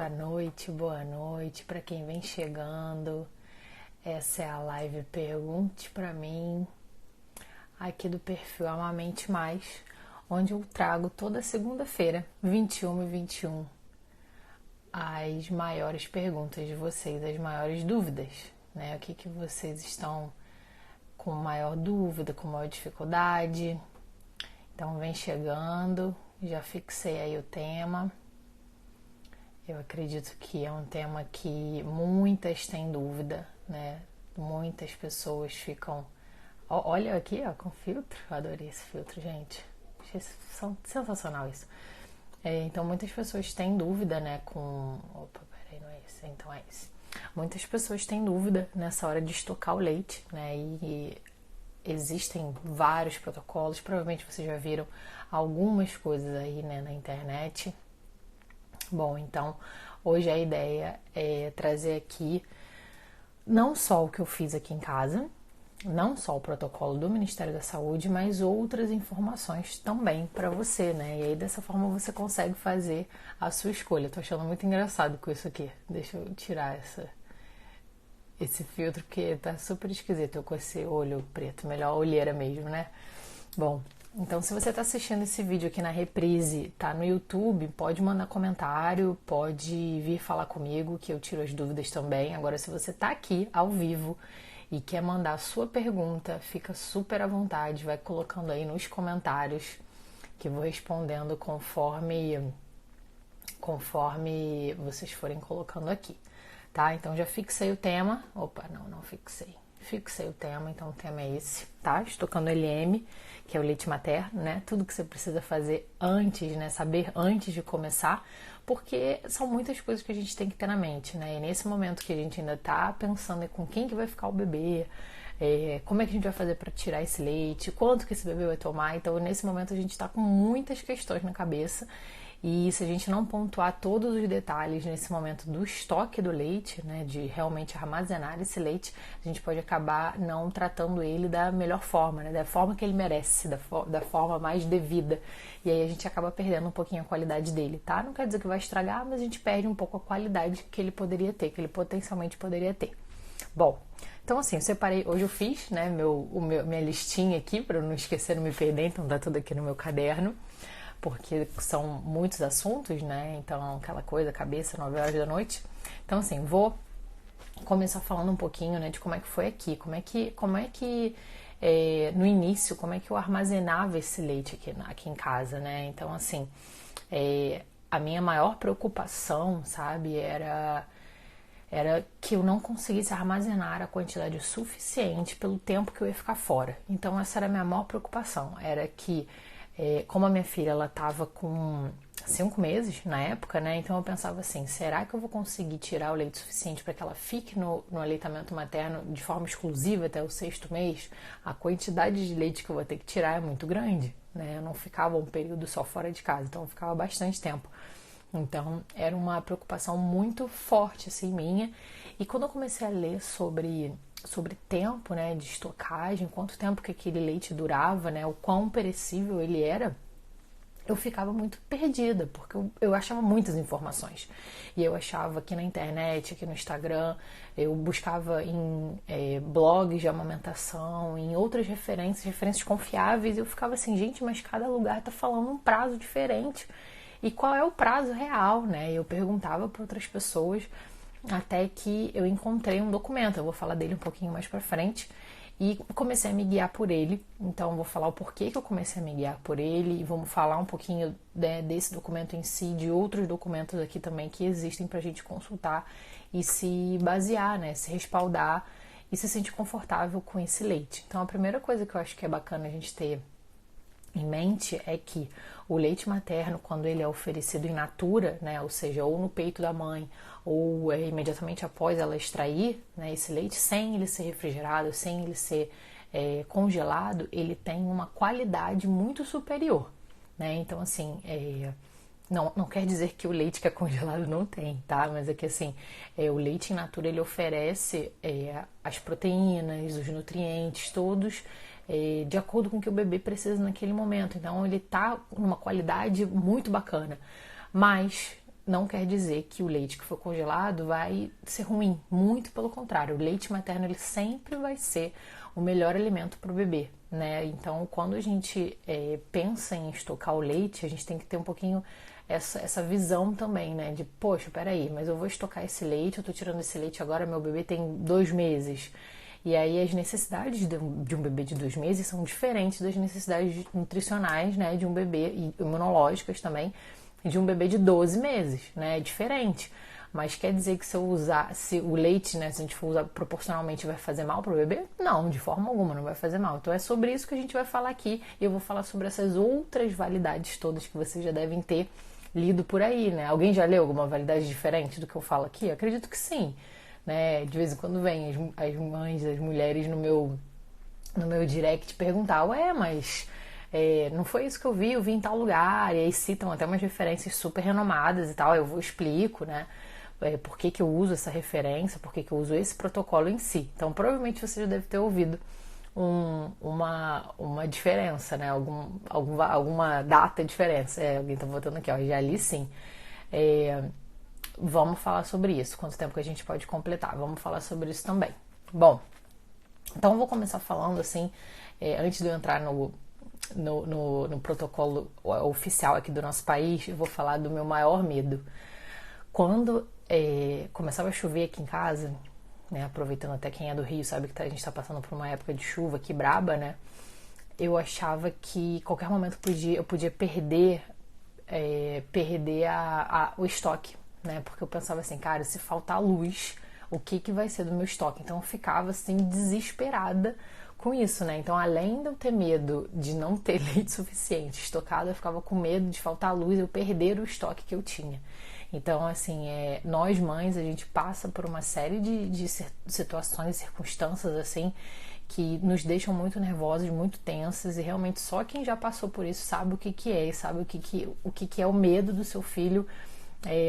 Boa noite para quem vem chegando. Essa é a live Pergunte pra mim, aqui do perfil Amamente Mais, onde eu trago toda segunda-feira, 21h21, as maiores perguntas de vocês, as maiores dúvidas, né? O que vocês estão com maior dúvida, com maior dificuldade. Então vem chegando, já fixei aí o tema. Eu acredito que é um tema que muitas têm dúvida, né? Muitas pessoas ficam... Olha aqui, ó, com filtro. Adorei esse filtro, gente. Achei sensacional isso. Então, muitas pessoas têm dúvida, né? Opa, peraí, não é esse. Então, é esse. Muitas pessoas têm dúvida nessa hora de estocar o leite, né? E existem vários protocolos. Provavelmente vocês já viram algumas coisas aí, né, na internet. Bom, então, hoje a ideia é trazer aqui não só o que eu fiz aqui em casa, não só o protocolo do Ministério da Saúde, mas outras informações também para você, né? E aí, dessa forma, você consegue fazer a sua escolha. Tô achando muito engraçado com isso aqui. Deixa eu tirar esse filtro, porque tá super esquisito eu com esse olho preto. Melhor olheira mesmo, né? Bom... Então, se você está assistindo esse vídeo aqui na reprise, tá no YouTube, pode mandar comentário, pode vir falar comigo, que eu tiro as dúvidas também. Agora, se você está aqui ao vivo e quer mandar a sua pergunta, fica super à vontade, vai colocando aí nos comentários, que eu vou respondendo conforme vocês forem colocando aqui, tá? Então, já fixei o tema. Opa, não fixei. Fixei o tema, então o tema é esse, tá? Estocando LM, que é o leite materno, né? Tudo que você precisa fazer antes, né? Saber antes de começar, porque são muitas coisas que a gente tem que ter na mente, né? E nesse momento que a gente ainda tá pensando com quem que vai ficar o bebê, como é que a gente vai fazer para tirar esse leite, quanto que esse bebê vai tomar. Então, nesse momento a gente tá com muitas questões na cabeça. E se a gente não pontuar todos os detalhes nesse momento do estoque do leite, né, de realmente armazenar esse leite, a gente pode acabar não tratando ele da melhor forma, né, da forma que ele merece, da forma mais devida. E aí a gente acaba perdendo um pouquinho a qualidade dele, tá? Não quer dizer que vai estragar, mas a gente perde um pouco a qualidade que ele poderia ter, que ele potencialmente poderia ter. Bom, então assim, eu separei, hoje eu fiz, né, minha listinha aqui, para eu não esquecer, não me perder, então tá tudo aqui no meu caderno, porque são muitos assuntos, né? Então, aquela coisa, cabeça, 9 horas da noite. Então, assim, vou começar falando um pouquinho, né, de como é que foi aqui, como é que no início, como é que eu armazenava esse leite aqui em casa, né? Então, assim, a minha maior preocupação, sabe, era que eu não conseguisse armazenar a quantidade suficiente pelo tempo que eu ia ficar fora. Então, essa era a minha maior preocupação, era que como a minha filha, ela tava com 5 meses na época, né? Então eu pensava assim, será que eu vou conseguir tirar o leite suficiente para que ela fique no aleitamento materno de forma exclusiva até o 6º mês? A quantidade de leite que eu vou ter que tirar é muito grande, né? Eu não ficava um período só fora de casa, então eu ficava bastante tempo. Então era uma preocupação muito forte, assim, minha. E quando eu comecei a ler sobre tempo, né, de estocagem, quanto tempo que aquele leite durava, né, o quão perecível ele era, eu ficava muito perdida, porque eu achava muitas informações. E eu achava aqui na internet, aqui no Instagram, eu buscava em blogs de amamentação, em outras referências confiáveis, e eu ficava assim, gente, mas cada lugar tá falando um prazo diferente. E qual é o prazo real, né? Eu perguntava para outras pessoas, até que eu encontrei um documento, eu vou falar dele um pouquinho mais pra frente, e comecei a me guiar por ele. Então eu vou falar o porquê que eu comecei a me guiar por ele, e vamos falar um pouquinho, né, desse documento em si, de outros documentos aqui também que existem pra gente consultar e se basear, né, se respaldar e se sentir confortável com esse leite. Então a primeira coisa que eu acho que é bacana a gente ter em mente é que o leite materno, quando ele é oferecido in natura, né, ou seja, ou no peito da mãe, ou imediatamente após ela extrair, né, esse leite, sem ele ser refrigerado, sem ele ser congelado, ele tem uma qualidade muito superior, né? Então, assim, não quer dizer que o leite que é congelado não tem, tá? Mas é que, assim, o leite in natura, ele oferece as proteínas, os nutrientes, todos de acordo com o que o bebê precisa naquele momento. Então ele tá numa qualidade muito bacana. Mas não quer dizer que o leite que for congelado vai ser ruim. Muito pelo contrário, o leite materno ele sempre vai ser o melhor alimento para o bebê, né? Então, quando a gente pensa em estocar o leite, a gente tem que ter um pouquinho essa visão também, né? De, poxa, peraí, mas eu vou estocar esse leite, eu tô tirando esse leite agora, meu bebê tem 2 meses. E aí as necessidades de um bebê de 2 meses são diferentes das necessidades nutricionais, né? De um bebê, e imunológicas também, de um bebê de 12 meses, né? É diferente. Mas quer dizer que se o leite, né, se a gente for usar proporcionalmente, vai fazer mal pro bebê? Não, de forma alguma, não vai fazer mal. Então é sobre isso que a gente vai falar aqui. E eu vou falar sobre essas outras validades todas que vocês já devem ter lido por aí, né? Alguém já leu alguma validade diferente do que eu falo aqui? Eu acredito que sim, né? De vez em quando vem as mães, as mulheres no meu direct perguntar, mas não foi isso que eu vi em tal lugar, e aí citam até umas referências super renomadas e tal, eu explico, né? Por que eu uso essa referência, por que eu uso esse protocolo em si. Então, provavelmente você já deve ter ouvido uma diferença, né? Alguma data diferença. Alguém tá botando aqui, ó, já li sim. Vamos falar sobre isso. Quanto tempo que a gente pode completar? Vamos falar sobre isso também. Bom, então eu vou começar falando assim, antes de eu entrar no protocolo oficial aqui do nosso país, eu vou falar do meu maior medo. Quando começava a chover aqui em casa, né, aproveitando até quem é do Rio sabe que a gente está passando por uma época de chuva aqui braba, né? Eu achava que qualquer momento eu podia perder o estoque, né? Porque eu pensava assim, cara, se faltar luz, o que vai ser do meu estoque? Então eu ficava assim desesperada com isso, né? Então, além de eu ter medo de não ter leite suficiente estocado, eu ficava com medo de faltar luz, eu perder o estoque que eu tinha. Então, assim, nós mães, a gente passa por uma série de situações, circunstâncias, assim, que nos deixam muito nervosas, muito tensas, e realmente só quem já passou por isso sabe o que é, e sabe o que é o medo do seu filho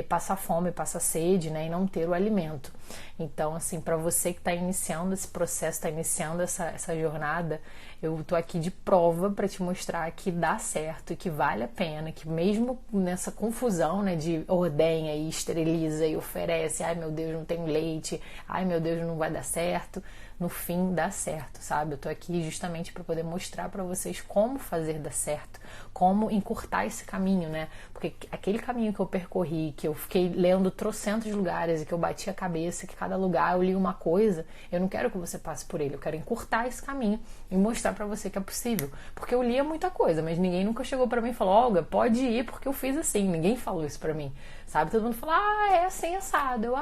passar fome, passar sede, né, e não ter o alimento. Então, assim, para você que está iniciando esse processo, está iniciando essa jornada, eu tô aqui de prova para te mostrar que dá certo e que vale a pena, que mesmo nessa confusão, né, de ordenha e esteriliza e oferece, ai meu Deus, não tenho leite, ai meu Deus, não vai dar certo, no fim dá certo, sabe? Eu tô aqui justamente para poder mostrar para vocês como fazer dar certo, como encurtar esse caminho, né? Porque aquele caminho que eu percorri, que eu fiquei lendo trocentos lugares e que eu bati a cabeça, que cada lugar eu li uma coisa, eu não quero que você passe por ele, eu quero encurtar esse caminho e mostrar pra você que é possível. Porque eu lia muita coisa, mas ninguém nunca chegou pra mim e falou, Olga, pode ir porque eu fiz assim. Ninguém falou isso pra mim, sabe? Todo mundo fala, é assim, assado. Eu,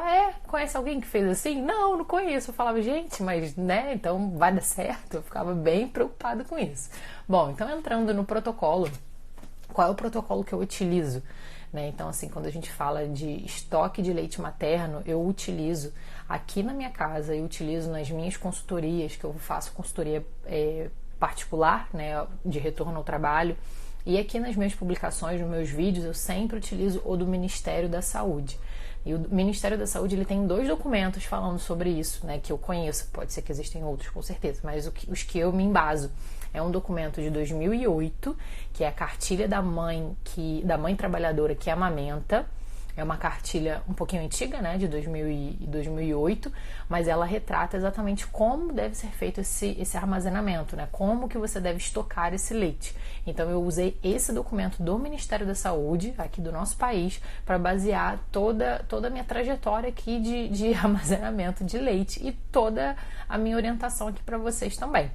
conhece alguém que fez assim? Não conheço. Eu falava, gente, mas, né, então vai dar certo? Eu ficava bem preocupada com isso. Bom, então entrando no protocolo, qual é o protocolo que eu utilizo? Né? Então, assim, quando a gente fala de estoque de leite materno, eu utilizo aqui na minha casa, eu utilizo nas minhas consultorias, que eu faço consultoria particular, né, de retorno ao trabalho, e aqui nas minhas publicações, nos meus vídeos, eu sempre utilizo o do Ministério da Saúde. E o Ministério da Saúde, ele tem 2 documentos falando sobre isso, né, que eu conheço, pode ser que existem outros com certeza, mas os que eu me embaso. É um documento de 2008, que é a cartilha da mãe trabalhadora que amamenta. É uma cartilha um pouquinho antiga, né, de 2008, mas ela retrata exatamente como deve ser feito esse armazenamento, né, como que você deve estocar esse leite. Então eu usei esse documento do Ministério da Saúde, aqui do nosso país, para basear toda a minha trajetória aqui de armazenamento de leite e toda a minha orientação aqui para vocês também.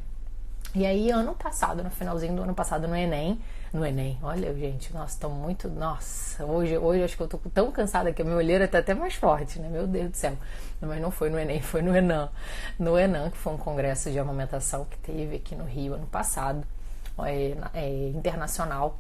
E aí, ano passado, no finalzinho do ano passado, no Enem, olha, gente, hoje acho que eu tô tão cansada que a minha olheira tá até mais forte, né, meu Deus do céu, mas não foi no Enem, foi no Enan, que foi um congresso de amamentação que teve aqui no Rio ano passado, internacional,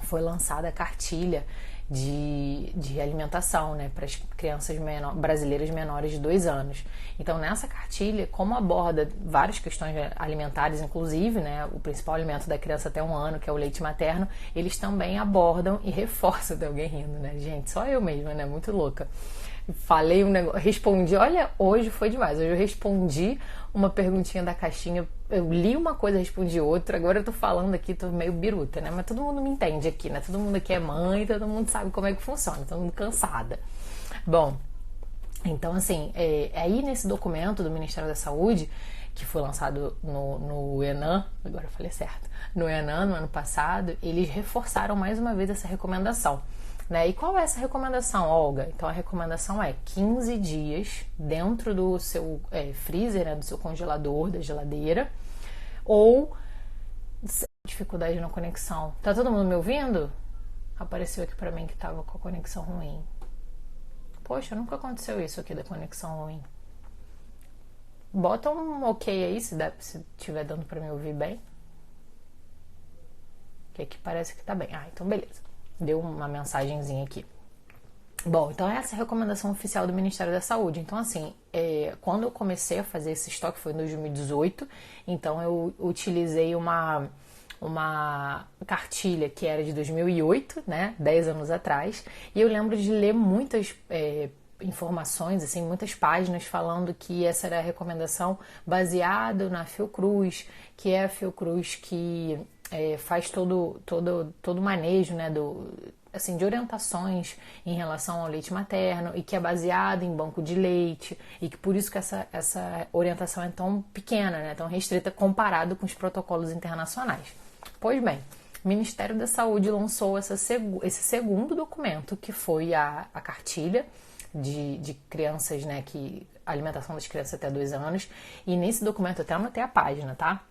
foi lançada a cartilha de alimentação, né, para as crianças brasileiras menores de 2 anos. Então, nessa cartilha, como aborda várias questões alimentares, inclusive, né, o principal alimento da criança até 1 ano, que é o leite materno, eles também abordam e reforçam, tem alguém rindo, né, gente, só eu mesma, né, muito louca. falei um negócio, respondi, olha, hoje foi demais. Hoje eu respondi uma perguntinha da caixinha, eu li uma coisa, respondi outra. Agora eu tô falando aqui, tô meio biruta, né? Mas todo mundo me entende aqui, né? Todo mundo aqui é mãe, todo mundo sabe como é que funciona, todo mundo cansada. Bom, então assim, aí nesse documento do Ministério da Saúde, que foi lançado no ENAM, agora eu falei certo, no ENAM no ano passado, eles reforçaram mais uma vez essa recomendação. Né? E qual é essa recomendação, Olga? Então a recomendação é 15 dias dentro do seu freezer, né, do seu congelador, da geladeira, ou dificuldade na conexão. Tá todo mundo me ouvindo? Apareceu aqui pra mim que tava com a conexão ruim. Poxa, nunca aconteceu isso aqui da conexão ruim. Bota um ok aí se tiver dando pra me ouvir bem. Que aqui parece que tá bem. Ah, então beleza. Deu uma mensagenzinha aqui. Bom, então essa é a recomendação oficial do Ministério da Saúde. Então, assim, quando eu comecei a fazer esse estoque foi em 2018, então eu utilizei uma cartilha que era de 2008, né, 10 anos atrás, e eu lembro de ler muitas informações, assim, muitas páginas falando que essa era a recomendação baseada na Fiocruz, que é a Fiocruz que faz todo o manejo, né, assim, de orientações em relação ao leite materno e que é baseado em banco de leite e que por isso que essa orientação é tão pequena, né, tão restrita comparado com os protocolos internacionais. Pois bem, o Ministério da Saúde lançou esse segundo documento, que foi a cartilha de crianças, né, alimentação das crianças até 2 anos, e nesse documento, eu até anotei a página, tá?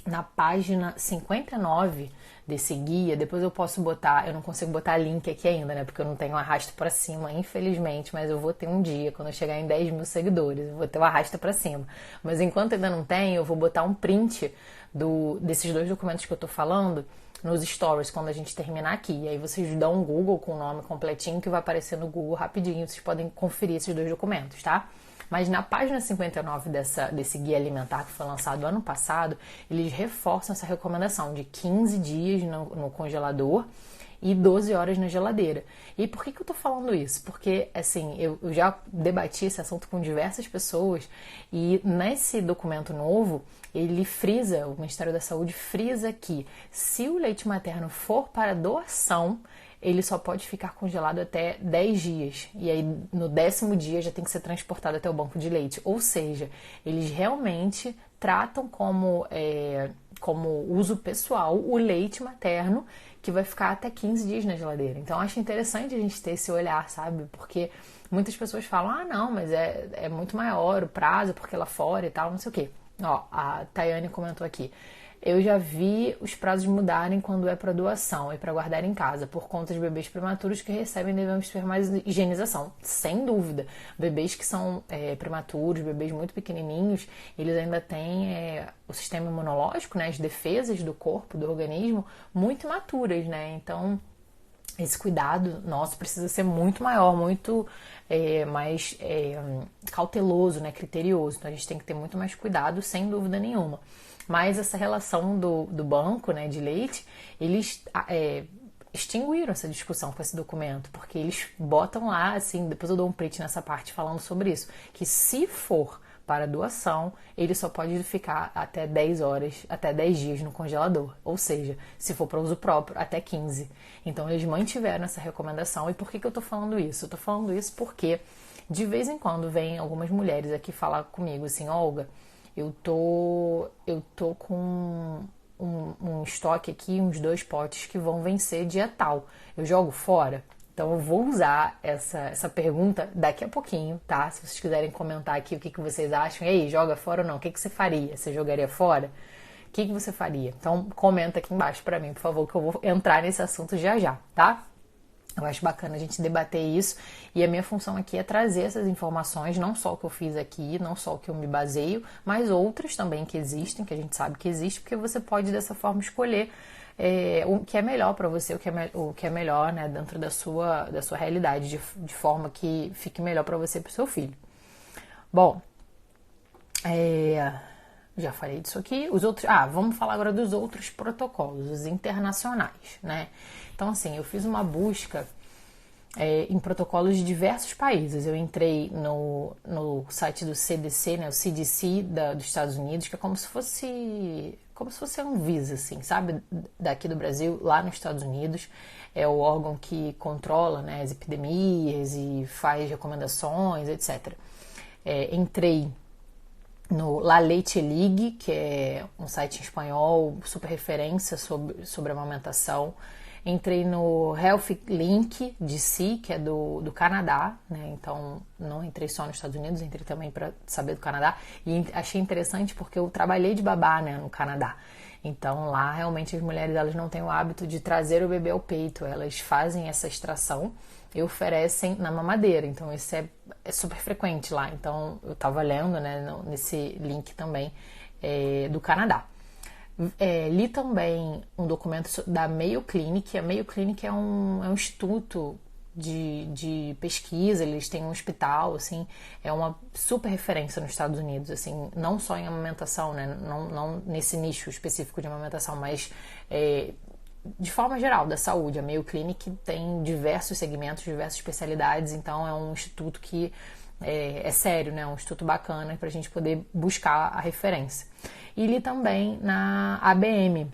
Na página 59 desse guia, depois eu posso botar, eu não consigo botar link aqui ainda, né, porque eu não tenho arrasta pra cima, infelizmente, mas eu vou ter um dia, quando eu chegar em 10 mil seguidores, eu vou ter o arrasta pra cima. Mas enquanto ainda não tenho, eu vou botar um print desses 2 documentos que eu tô falando nos stories quando a gente terminar aqui. E aí vocês dão um Google com o nome completinho que vai aparecer no Google rapidinho, vocês podem conferir esses 2 documentos, tá? Mas na página 59 desse guia alimentar que foi lançado ano passado, eles reforçam essa recomendação de 15 dias no congelador e 12 horas na geladeira. E por que eu tô falando isso? Porque, assim, eu já debati esse assunto com diversas pessoas e nesse documento novo, ele frisa, o Ministério da Saúde frisa que se o leite materno for para doação, ele só pode ficar congelado até 10 dias. E aí, no 10º dia, já tem que ser transportado até o banco de leite. Ou seja, eles realmente tratam como uso pessoal o leite materno, que vai ficar até 15 dias na geladeira. Então, acho interessante a gente ter esse olhar, sabe? Porque muitas pessoas falam, ah, não, mas é muito maior o prazo, porque lá fora e tal, não sei o quê. Ó, a Tayane comentou aqui. Eu já vi os prazos mudarem quando é para doação e para guardar em casa, por conta de bebês prematuros que recebem devemos ter mais higienização. Sem dúvida. Bebês que são prematuros, bebês muito pequenininhos, eles ainda têm o sistema imunológico, né, as defesas do corpo, do organismo, muito imaturas, né? Então, esse cuidado nosso precisa ser muito maior, muito mais cauteloso, né, criterioso. Então, a gente tem que ter muito mais cuidado, sem dúvida nenhuma. Mas essa relação do banco, né, de leite, eles extinguiram essa discussão com esse documento, porque eles botam lá, assim, depois eu dou um print nessa parte falando sobre isso, que se for para doação, ele só pode ficar até 10 horas, até 10 dias no congelador. Ou seja, se for para uso próprio, até 15. Então, eles mantiveram essa recomendação. E por que eu tô falando isso? Eu tô falando isso porque, de vez em quando, vem algumas mulheres aqui falar comigo assim, Olga, eu tô com um estoque aqui, uns 2 potes que vão vencer dia tal. Eu jogo fora? Então eu vou usar essa pergunta daqui a pouquinho, tá? Se vocês quiserem comentar aqui o que vocês acham. E aí, joga fora ou não? O que você faria? Você jogaria fora? O que você faria? Então comenta aqui embaixo pra mim, por favor, que eu vou entrar nesse assunto já, tá? Eu acho bacana a gente debater isso e a minha função aqui é trazer essas informações, não só o que eu fiz aqui, não só o que eu me baseio, mas outras também que existem, que a gente sabe que existe, porque você pode dessa forma escolher o que é melhor para você, o que é melhor, né, dentro da sua realidade, de forma que fique melhor para você e para o seu filho. Bom, já falei disso aqui. Vamos falar agora dos outros protocolos, os internacionais, né? Então, assim, eu fiz uma busca em protocolos de diversos países. Eu entrei no site do CDC, né, o CDC dos Estados Unidos, que é como se fosse um Visa, assim, sabe? Daqui do Brasil, lá nos Estados Unidos. É o órgão que controla, né, as epidemias e faz recomendações, etc. Entrei no La Leche League, que é um site em espanhol, super referência sobre amamentação. Entrei no Health Link DC, que é do Canadá, né? Então não entrei só nos Estados Unidos, entrei também para saber do Canadá. E achei interessante porque eu trabalhei de babá, né, no Canadá. Então lá realmente as mulheres, elas não têm o hábito de trazer o bebê ao peito, elas fazem essa extração e oferecem na mamadeira. Então isso é super frequente lá. Então eu estava lendo, né, nesse link também do Canadá. Li também um documento da Mayo Clinic. A Mayo Clinic é um instituto de pesquisa, eles têm um hospital, assim, é uma super referência nos Estados Unidos, assim, não só em amamentação, né, não nesse nicho específico de amamentação, mas de forma geral, da saúde. A Mayo Clinic tem diversos segmentos, diversas especialidades, então é um instituto que é sério, né? Um instituto bacana para a gente poder buscar a referência. E li também na ABM,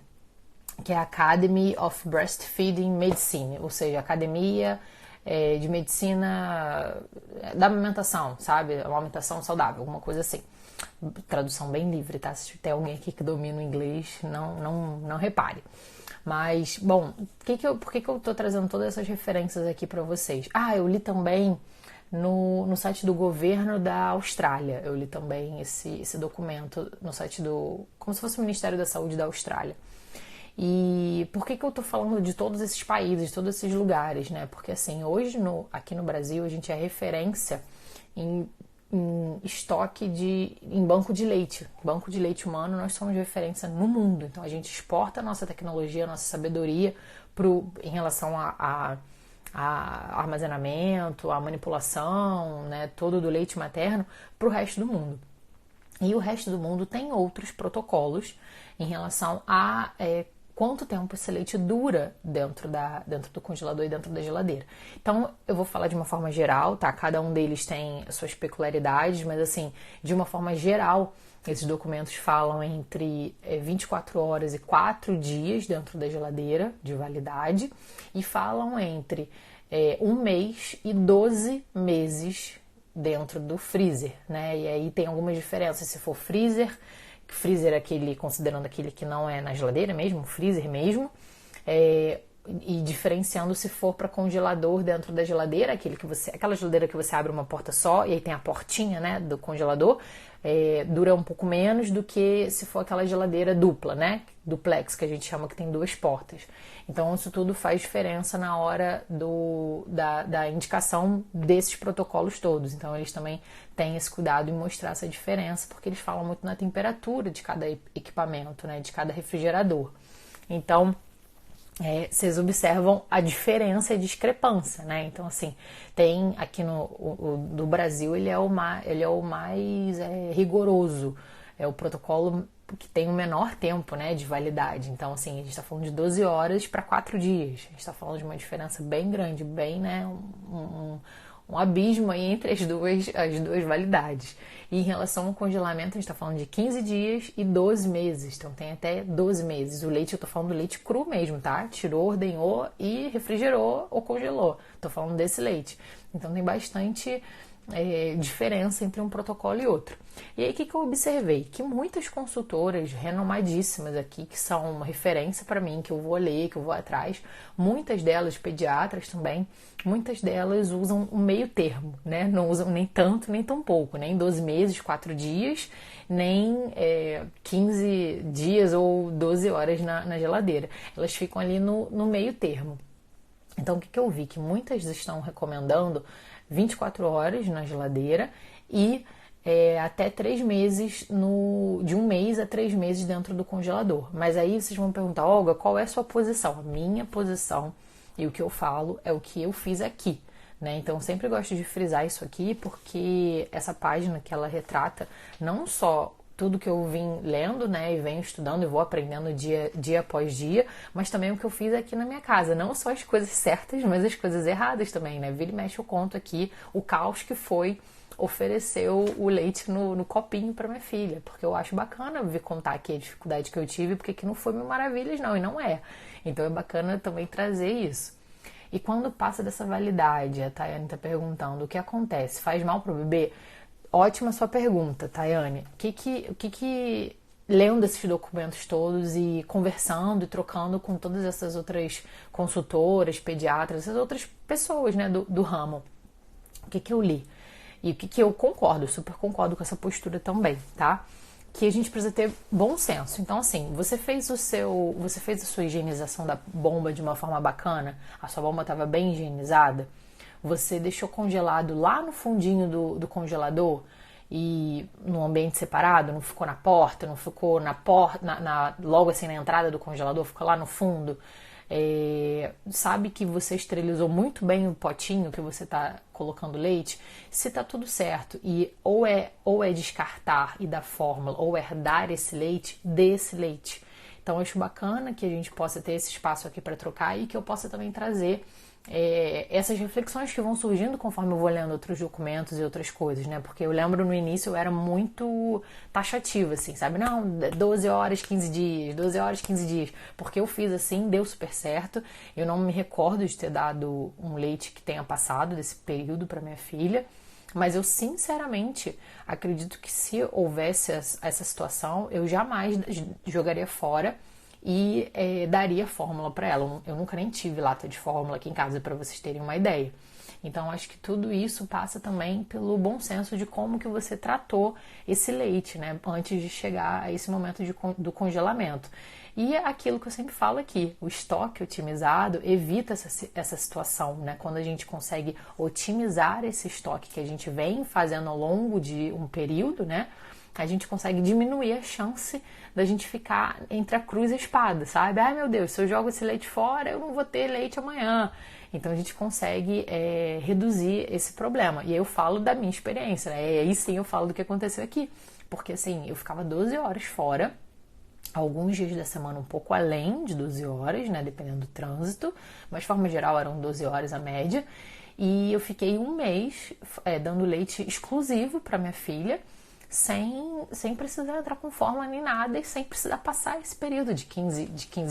que é a Academy of Breastfeeding Medicine, ou seja, Academia de Medicina da Amamentação, sabe? Amamentação saudável, alguma coisa assim. Tradução bem livre, tá? Se tem alguém aqui que domina o inglês, não repare. Mas, bom, por que eu tô trazendo todas essas referências aqui para vocês? Eu li também no site do governo da Austrália. Eu li também esse documento no site como se fosse o Ministério da Saúde da Austrália. E por que eu tô falando de todos esses países, de todos esses lugares, né? Porque assim, hoje aqui no Brasil a gente é referência em estoque em banco de leite. Banco de leite humano, nós somos referência no mundo. Então a gente exporta a nossa tecnologia, a nossa sabedoria em relação a armazenamento, a manipulação, né, todo do leite materno para o resto do mundo. E o resto do mundo tem outros protocolos em relação a quanto tempo esse leite dura dentro do congelador e dentro da geladeira. Então, eu vou falar de uma forma geral, tá? Cada um deles tem as suas peculiaridades, mas assim, de uma forma geral, esses documentos falam entre 24 horas e 4 dias dentro da geladeira de validade e falam entre 1 mês e 12 meses dentro do freezer, né? E aí tem algumas diferenças. Se for freezer é considerando aquele que não é na geladeira mesmo, freezer mesmo, e diferenciando se for para congelador dentro da geladeira, aquela geladeira que você abre uma porta só e aí tem a portinha, né, do congelador, dura um pouco menos do que se for aquela geladeira dupla, né, duplex, que a gente chama, que tem 2 portas. Então isso tudo faz diferença na hora da indicação desses protocolos todos. Então eles também têm esse cuidado em mostrar essa diferença, porque eles falam muito na temperatura de cada equipamento, né, de cada refrigerador. Então vocês observam a diferença e a discrepância, né? Então, assim, tem aqui do Brasil, ele é o mais rigoroso, é o protocolo que tem o menor tempo, né, de validade. Então, assim, a gente está falando de 12 horas para 4 dias. A gente está falando de uma diferença bem grande, bem, né, um abismo aí entre as duas validades. E em relação ao congelamento, a gente está falando de 15 dias e 12 meses. Então tem até 12 meses. O leite, eu estou falando do leite cru mesmo, tá? Tirou, ordenhou e refrigerou ou congelou. Estou falando desse leite. Então tem bastante diferença entre um protocolo e outro. E aí o que eu observei? Que muitas consultoras renomadíssimas aqui, que são uma referência para mim, que eu vou ler, que eu vou atrás, muitas delas, pediatras também, muitas delas usam um meio termo, né? Não usam nem tanto, nem tão pouco, nem 12 meses, 4 dias, nem 15 dias ou 12 horas na geladeira. Elas ficam ali no meio termo. Então o que eu vi? Que muitas estão recomendando 24 horas na geladeira e até 3 meses, de 1 mês a 3 meses dentro do congelador. Mas aí vocês vão perguntar, Olga, qual é a sua posição? A minha posição e o que eu falo é o que eu fiz aqui, né? Então eu sempre gosto de frisar isso aqui, porque essa página que ela retrata não só tudo que eu vim lendo, né, e venho estudando e vou aprendendo dia após dia, mas também o que eu fiz aqui na minha casa, não só as coisas certas, mas as coisas erradas também, né, vira e mexe eu conto aqui o caos que foi oferecer o leite no copinho para minha filha, porque eu acho bacana vir contar aqui a dificuldade que eu tive, porque aqui não foi mil maravilhas não, e não é, então é bacana também trazer isso. E quando passa dessa validade, a Tayane tá perguntando, o que acontece? Faz mal pro bebê? Ótima sua pergunta, Tayane. O que lendo esses documentos todos e conversando e trocando com todas essas outras consultoras, pediatras, essas outras pessoas, né, do ramo, o que eu li? E o que eu concordo, super concordo com essa postura também, tá? Que a gente precisa ter bom senso. Então, assim, você fez a sua higienização da bomba de uma forma bacana, a sua bomba estava bem higienizada, você deixou congelado lá no fundinho do congelador e num ambiente separado, não ficou na porta, não ficou na porta, logo assim na entrada do congelador, ficou lá no fundo. Sabe que você esterilizou muito bem o potinho que você está colocando leite, se está tudo certo, e ou é descartar e dar fórmula, ou é dar esse leite, dê esse leite. Então eu acho bacana que a gente possa ter esse espaço aqui para trocar e que eu possa também trazer essas reflexões que vão surgindo conforme eu vou lendo outros documentos e outras coisas, né? Porque eu lembro no início eu era muito taxativa, assim, sabe? Não, 12 horas, 15 dias, 12 horas, 15 dias. Porque eu fiz assim, deu super certo. Eu não me recordo de ter dado um leite que tenha passado desse período para minha filha. Mas eu sinceramente acredito que se houvesse essa situação, eu jamais jogaria fora e daria fórmula para ela. Eu nunca nem tive lata de fórmula aqui em casa, para vocês terem uma ideia. Então acho que tudo isso passa também pelo bom senso de como que você tratou esse leite, né, antes de chegar a esse momento do congelamento. E é aquilo que eu sempre falo aqui, o estoque otimizado evita essa situação, né? Quando a gente consegue otimizar esse estoque que a gente vem fazendo ao longo de um período, né? A gente consegue diminuir a chance da gente ficar entre a cruz e a espada, sabe? Ai meu Deus, se eu jogo esse leite fora, eu não vou ter leite amanhã. Então a gente consegue reduzir esse problema. E aí eu falo da minha experiência, né? E aí sim eu falo do que aconteceu aqui. Porque assim, eu ficava 12 horas fora, alguns dias da semana um pouco além de 12 horas, né? Dependendo do trânsito, mas de forma geral eram 12 horas a média. E eu fiquei um mês dando leite exclusivo para minha filha, sem precisar entrar com fórmula nem nada e sem precisar passar esse período de 15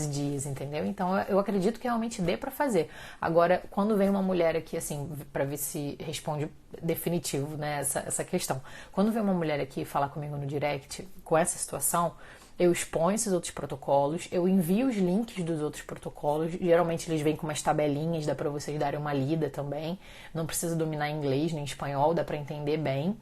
dias, entendeu? Então eu acredito que realmente dê pra fazer. Agora, quando vem uma mulher aqui, assim, pra ver se responde definitivo, né, essa questão. Quando vem uma mulher aqui falar comigo no direct com essa situação, eu exponho esses outros protocolos, eu envio os links dos outros protocolos, geralmente eles vêm com umas tabelinhas, dá pra vocês darem uma lida também, não precisa dominar inglês nem espanhol, dá pra entender bem.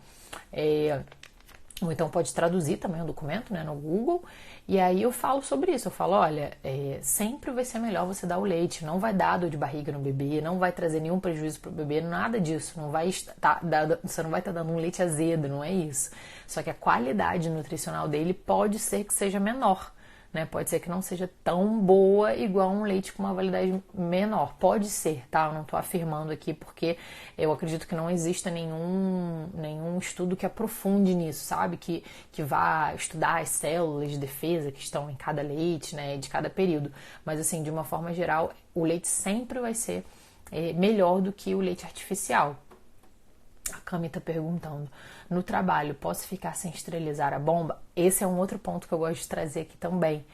Ou então pode traduzir também o documento, né, no Google, e aí eu falo sobre isso, eu falo, olha, sempre vai ser melhor você dar o leite, não vai dar dor de barriga no bebê, não vai trazer nenhum prejuízo pro bebê, nada disso, você não vai estar dando um leite azedo, não é isso. Só que a qualidade nutricional dele pode ser que seja menor, né? Pode ser que não seja tão boa igual um leite com uma validade menor. Pode ser, tá? Eu não tô afirmando aqui porque eu acredito que não exista nenhum estudo que aprofunde nisso, sabe? Que vá estudar as células de defesa que estão em cada leite, né? De cada período. Mas assim, de uma forma geral, o leite sempre vai ser melhor do que o leite artificial. A Cami tá perguntando, no trabalho, posso ficar sem esterilizar a bomba? Esse é um outro ponto que eu gosto de trazer aqui também.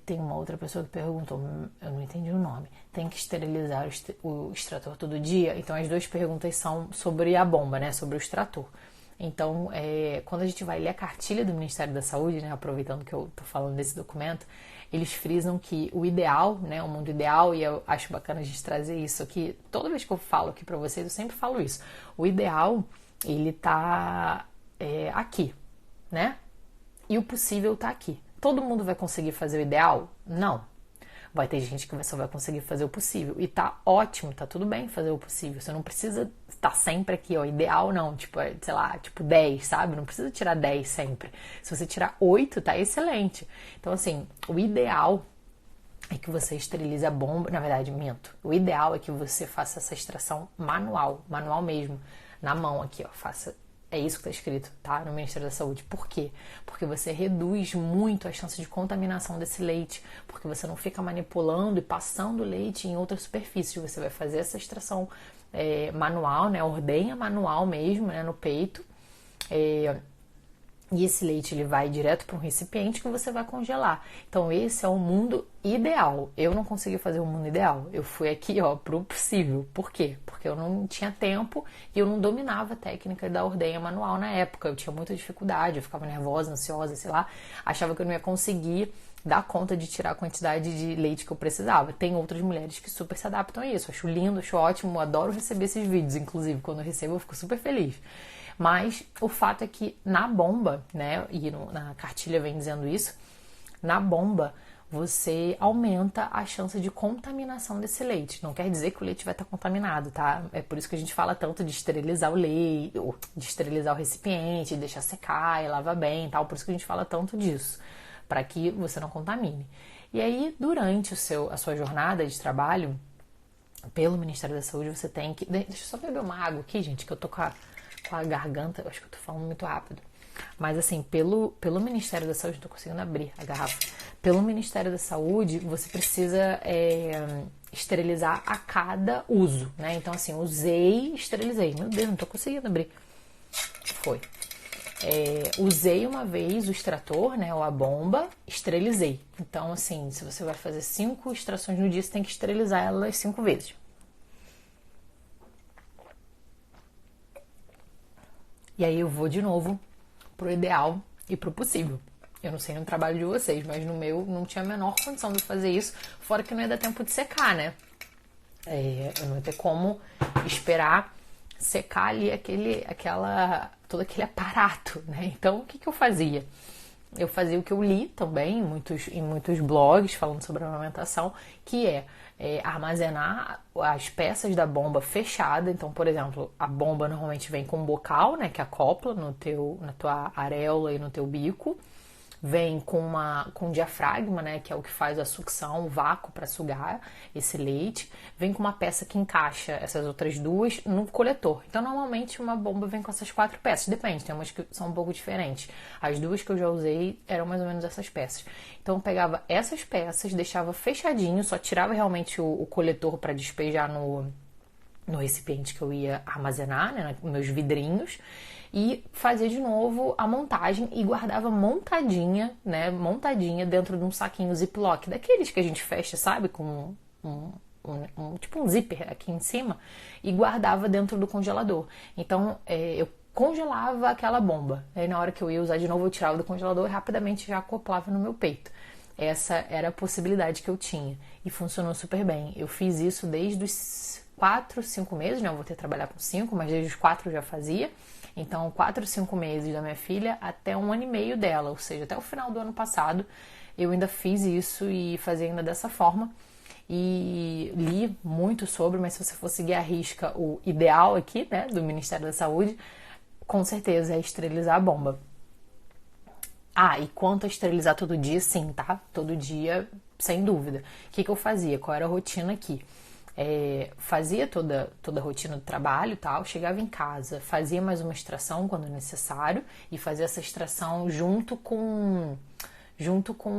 Tem uma outra pessoa que perguntou, eu não entendi o nome, tem que esterilizar o extrator todo dia? Então as duas perguntas são sobre a bomba, né, sobre o extrator. Então, quando a gente vai ler a cartilha do Ministério da Saúde, né, aproveitando que eu tô falando desse documento, eles frisam que o ideal, né, o mundo ideal, e eu acho bacana a gente trazer isso aqui, toda vez que eu falo aqui pra vocês, eu sempre falo isso. O ideal, ele tá aqui, né? E o possível tá aqui. Todo mundo vai conseguir fazer o ideal? Não. Vai ter gente que só vai conseguir fazer o possível. E tá ótimo, tá tudo bem fazer o possível. Você não precisa estar sempre aqui, ó, ideal não, tipo, sei lá, tipo 10, sabe? Não precisa tirar 10 sempre. Se você tirar 8, tá excelente. Então, assim, o ideal é que você esterilize a bomba. Na verdade, minto. O ideal é que você faça essa extração manual mesmo, na mão aqui, ó. Faça É isso que está escrito, tá? No Ministério da Saúde. Por quê? Porque você reduz muito a chance de contaminação desse leite, porque você não fica manipulando e passando o leite em outras superfícies. Você vai fazer essa extração manual, né? Ordenha manual mesmo, né? No peito. E esse leite ele vai direto para um recipiente que você vai congelar. Então esse é o mundo ideal. Eu não consegui fazer o mundo ideal. Eu fui aqui, ó, pro possível. Por quê? Porque eu não tinha tempo e eu não dominava a técnica da ordenha manual na época. Eu tinha muita dificuldade, eu ficava nervosa, ansiosa, sei lá. Achava que eu não ia conseguir dar conta de tirar a quantidade de leite que eu precisava. Tem outras mulheres que super se adaptam a isso. Acho lindo, acho ótimo, adoro receber esses vídeos. Inclusive, quando eu recebo, eu fico super feliz. Mas o fato é que na bomba, né, e na cartilha vem dizendo isso, na bomba você aumenta a chance de contaminação desse leite. Não quer dizer que o leite vai estar contaminado, tá? É por isso que a gente fala tanto de esterilizar o leite, ou de esterilizar o recipiente, deixar secar e lavar bem e tal. Por isso que a gente fala tanto disso, para que você não contamine. E aí, durante a sua jornada de trabalho, pelo Ministério da Saúde, você tem que... Deixa eu só beber uma água aqui, gente, que eu tô com a garganta, eu acho que eu tô falando muito rápido. Mas assim, pelo Ministério da Saúde, não tô conseguindo abrir a garrafa. Pelo Ministério da Saúde, você precisa esterilizar a cada uso, né? Então assim, usei, esterilizei. Meu Deus, não tô conseguindo abrir. Foi. Usei uma vez o extrator, né, ou a bomba, esterilizei. Então assim, se você vai fazer 5 extrações no dia, você tem que esterilizar elas 5 vezes. E aí eu vou de novo pro ideal e pro possível. Eu não sei no trabalho de vocês, mas no meu não tinha a menor condição de fazer isso, fora que não ia dar tempo de secar, né? Eu não ia ter como esperar secar ali todo aquele aparato, né? Então, o que eu fazia? Eu fazia o que eu li também em muitos blogs falando sobre amamentação, que armazenar as peças da bomba fechada. Então, por exemplo, a bomba normalmente vem com um bocal, né, que acopla na tua areola e no teu bico. Vem com um diafragma, né, que é o que faz a sucção, o vácuo para sugar esse leite. Vem com uma peça que encaixa essas outras duas no coletor. Então, normalmente, uma bomba vem com essas 4 peças. Depende, tem umas que são um pouco diferentes. As 2 que eu já usei eram mais ou menos essas peças. Então, eu pegava essas peças, deixava fechadinho, só tirava realmente o coletor para despejar no recipiente que eu ia armazenar, né, nos meus vidrinhos, e fazia de novo a montagem e guardava montadinha, né, dentro de um saquinho Ziploc, daqueles que a gente fecha, sabe, com tipo um zíper aqui em cima, e guardava dentro do congelador. Então, eu congelava aquela bomba. Aí, na hora que eu ia usar de novo, eu tirava do congelador e rapidamente já acoplava no meu peito. Essa era a possibilidade que eu tinha e funcionou super bem. Eu fiz isso desde os 4, 5 meses, né? Eu vou ter que trabalhar com 5, mas desde os 4 eu já fazia. Então, 4, 5 meses da minha filha até 1 ano e meio dela, ou seja, até o final do ano passado, eu ainda fiz isso e fazia ainda dessa forma. E li muito sobre, mas se você for seguir à risca o ideal aqui, né, do Ministério da Saúde, com certeza é esterilizar a bomba. E quanto a esterilizar todo dia, sim, tá? Todo dia, sem dúvida. O que eu fazia? Qual era a rotina aqui? Fazia toda a rotina do trabalho e tal, chegava em casa, fazia mais uma extração quando necessário e fazia essa extração junto com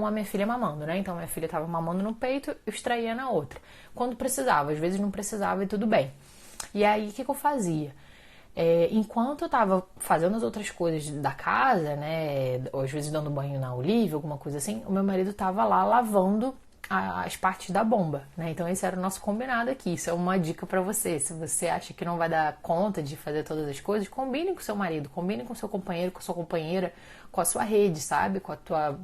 a minha filha mamando, né? Então minha filha estava mamando no peito, eu extraía na outra. Quando precisava, às vezes não precisava e tudo bem. E aí o que eu fazia? Enquanto eu estava fazendo as outras coisas da casa, né, ou às vezes dando banho na Olivia, alguma coisa assim, o meu marido estava lá lavando as partes da bomba, né? Então esse era o nosso combinado aqui. Isso é uma dica para você. Se você acha que não vai dar conta de fazer todas as coisas, combine com seu marido, combine com seu companheiro, com a sua companheira, com a sua rede, sabe? Com a tua,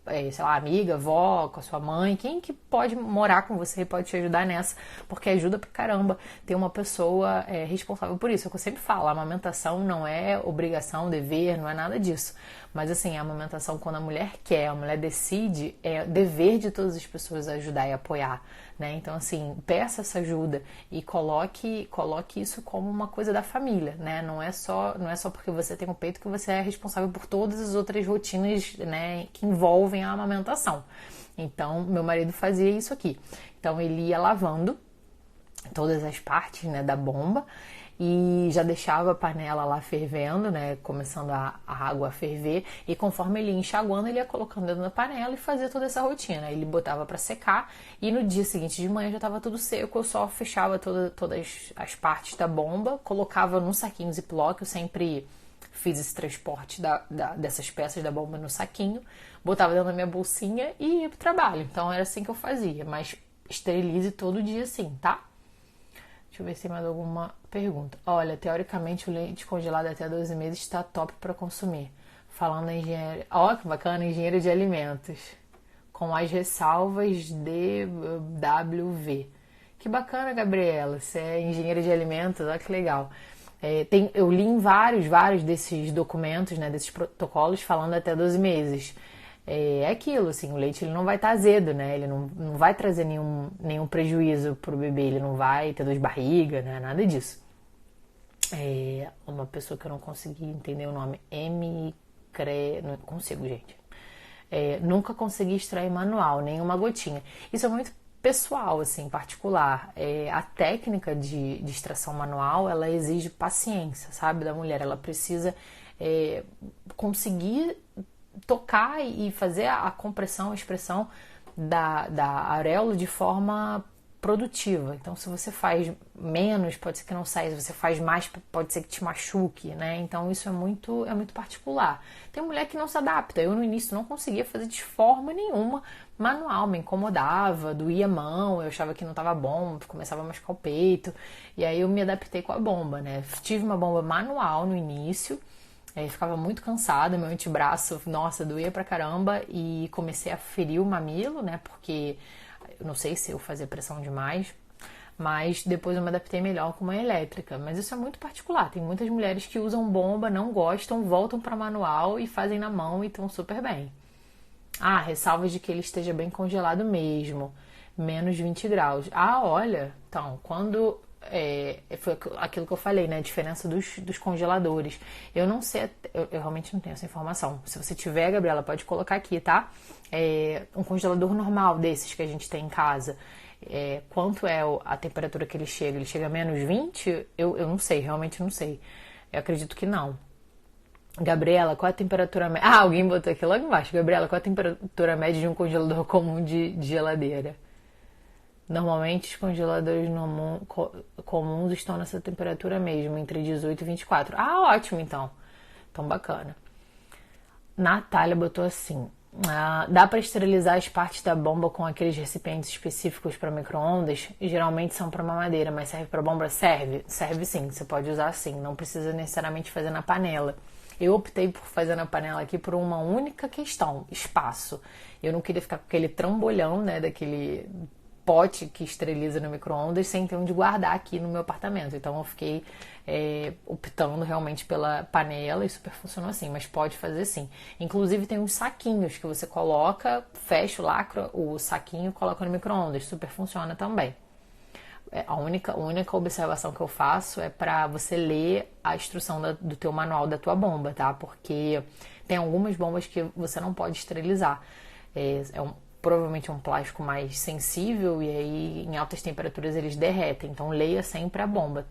sei lá, amiga, avó, com a sua mãe, quem que pode morar com você e pode te ajudar nessa, porque ajuda pra caramba ter uma pessoa responsável por isso. É o que eu sempre falo, a amamentação não é obrigação, dever, não é nada disso. Mas assim, a amamentação, quando a mulher quer, a mulher decide, é dever de todas as pessoas ajudar e apoiar, né? Então assim, peça essa ajuda e coloque isso como uma coisa da família, né? Não é só porque você tem um peito que você é responsável por todas as outras rotinas, né, que envolvem a amamentação. Então, meu marido fazia isso aqui. Então, ele ia lavando todas as partes, né, da bomba e já deixava a panela lá fervendo, né, começando a água a ferver, e conforme ele ia enxaguando, ele ia colocando dentro da panela e fazia toda essa rotina. Ele botava para secar e no dia seguinte de manhã já estava tudo seco, eu só fechava todas as partes da bomba, colocava num saquinho Ziploc, eu sempre fiz esse transporte dessas peças da bomba no saquinho, botava dentro da minha bolsinha e ia pro trabalho. Então era assim que eu fazia, mas esterilize todo dia sim, tá? Deixa eu ver se tem mais alguma pergunta. Olha, teoricamente o leite congelado até 12 meses está top para consumir. Falando em engenheiro... Ó, que bacana, engenheiro de alimentos. Com as ressalvas DWV. Que bacana, Gabriela. Você é engenheira de alimentos, olha que legal. Eu li em vários desses documentos, né, desses protocolos, falando até 12 meses. É aquilo, assim, o leite ele não vai estar azedo, né? Ele não vai trazer nenhum prejuízo pro bebê, ele não vai ter dor de barriga, né? Nada disso. Uma pessoa que eu não consegui entender o nome, não consigo, gente. Nunca consegui extrair manual, nenhuma gotinha. Isso é muito pessoal, assim, particular. A técnica de extração manual, ela exige paciência, sabe, da mulher. Ela precisa conseguir tocar e fazer a compressão, a expressão da areola de forma produtiva. Então, se você faz menos, pode ser que não saia. Se você faz mais, pode ser que te machuque, né? Então, isso é muito particular. Tem mulher que não se adapta. Eu, no início, não conseguia fazer de forma nenhuma manual. Me incomodava, doía a mão, eu achava que não estava bom, começava a machucar o peito. E aí, eu me adaptei com a bomba, né? Tive uma bomba manual no início. Ficava muito cansada, meu antebraço, nossa, doía pra caramba, e comecei a ferir o mamilo, né, porque eu não sei se eu fazia pressão demais, mas depois eu me adaptei melhor com uma elétrica. Mas isso é muito particular, tem muitas mulheres que usam bomba, não gostam, voltam pra manual e fazem na mão e estão super bem. Ressalvas de que ele esteja bem congelado mesmo, menos 20 graus. Olha, então, quando... foi aquilo que eu falei, né? A diferença dos congeladores. Eu não sei, eu realmente não tenho essa informação. Se você tiver, Gabriela, pode colocar aqui, tá? Um congelador normal desses que a gente tem em casa. Quanto é a temperatura que ele chega? Ele chega a menos 20? Eu não sei, realmente não sei. Eu acredito que não. Gabriela, qual a temperatura média? Alguém botou aqui logo embaixo. Gabriela, qual a temperatura média de um congelador comum de geladeira? Normalmente os congeladores comuns estão nessa temperatura mesmo, entre 18 e 24. Ótimo então. Então bacana. Natália botou assim: dá para esterilizar as partes da bomba com aqueles recipientes específicos para micro-ondas? Geralmente são para mamadeira, mas serve para bomba? Serve sim, você pode usar sim, não precisa necessariamente fazer na panela. Eu optei por fazer na panela aqui por uma única questão: espaço. Eu não queria ficar com aquele trambolhão, né, daquele pote que esteriliza no micro-ondas sem ter onde guardar aqui no meu apartamento. Então eu fiquei optando realmente pela panela e super funcionou assim, mas pode fazer sim. Inclusive tem uns saquinhos que você coloca, fecha o lacro, o saquinho e coloca no micro-ondas, super funciona também. A única observação que eu faço é para você ler a instrução do teu manual da tua bomba, tá? Porque tem algumas bombas que você não pode esterilizar. Provavelmente é um plástico mais sensível e aí em altas temperaturas eles derretem. Então leia sempre a bomba,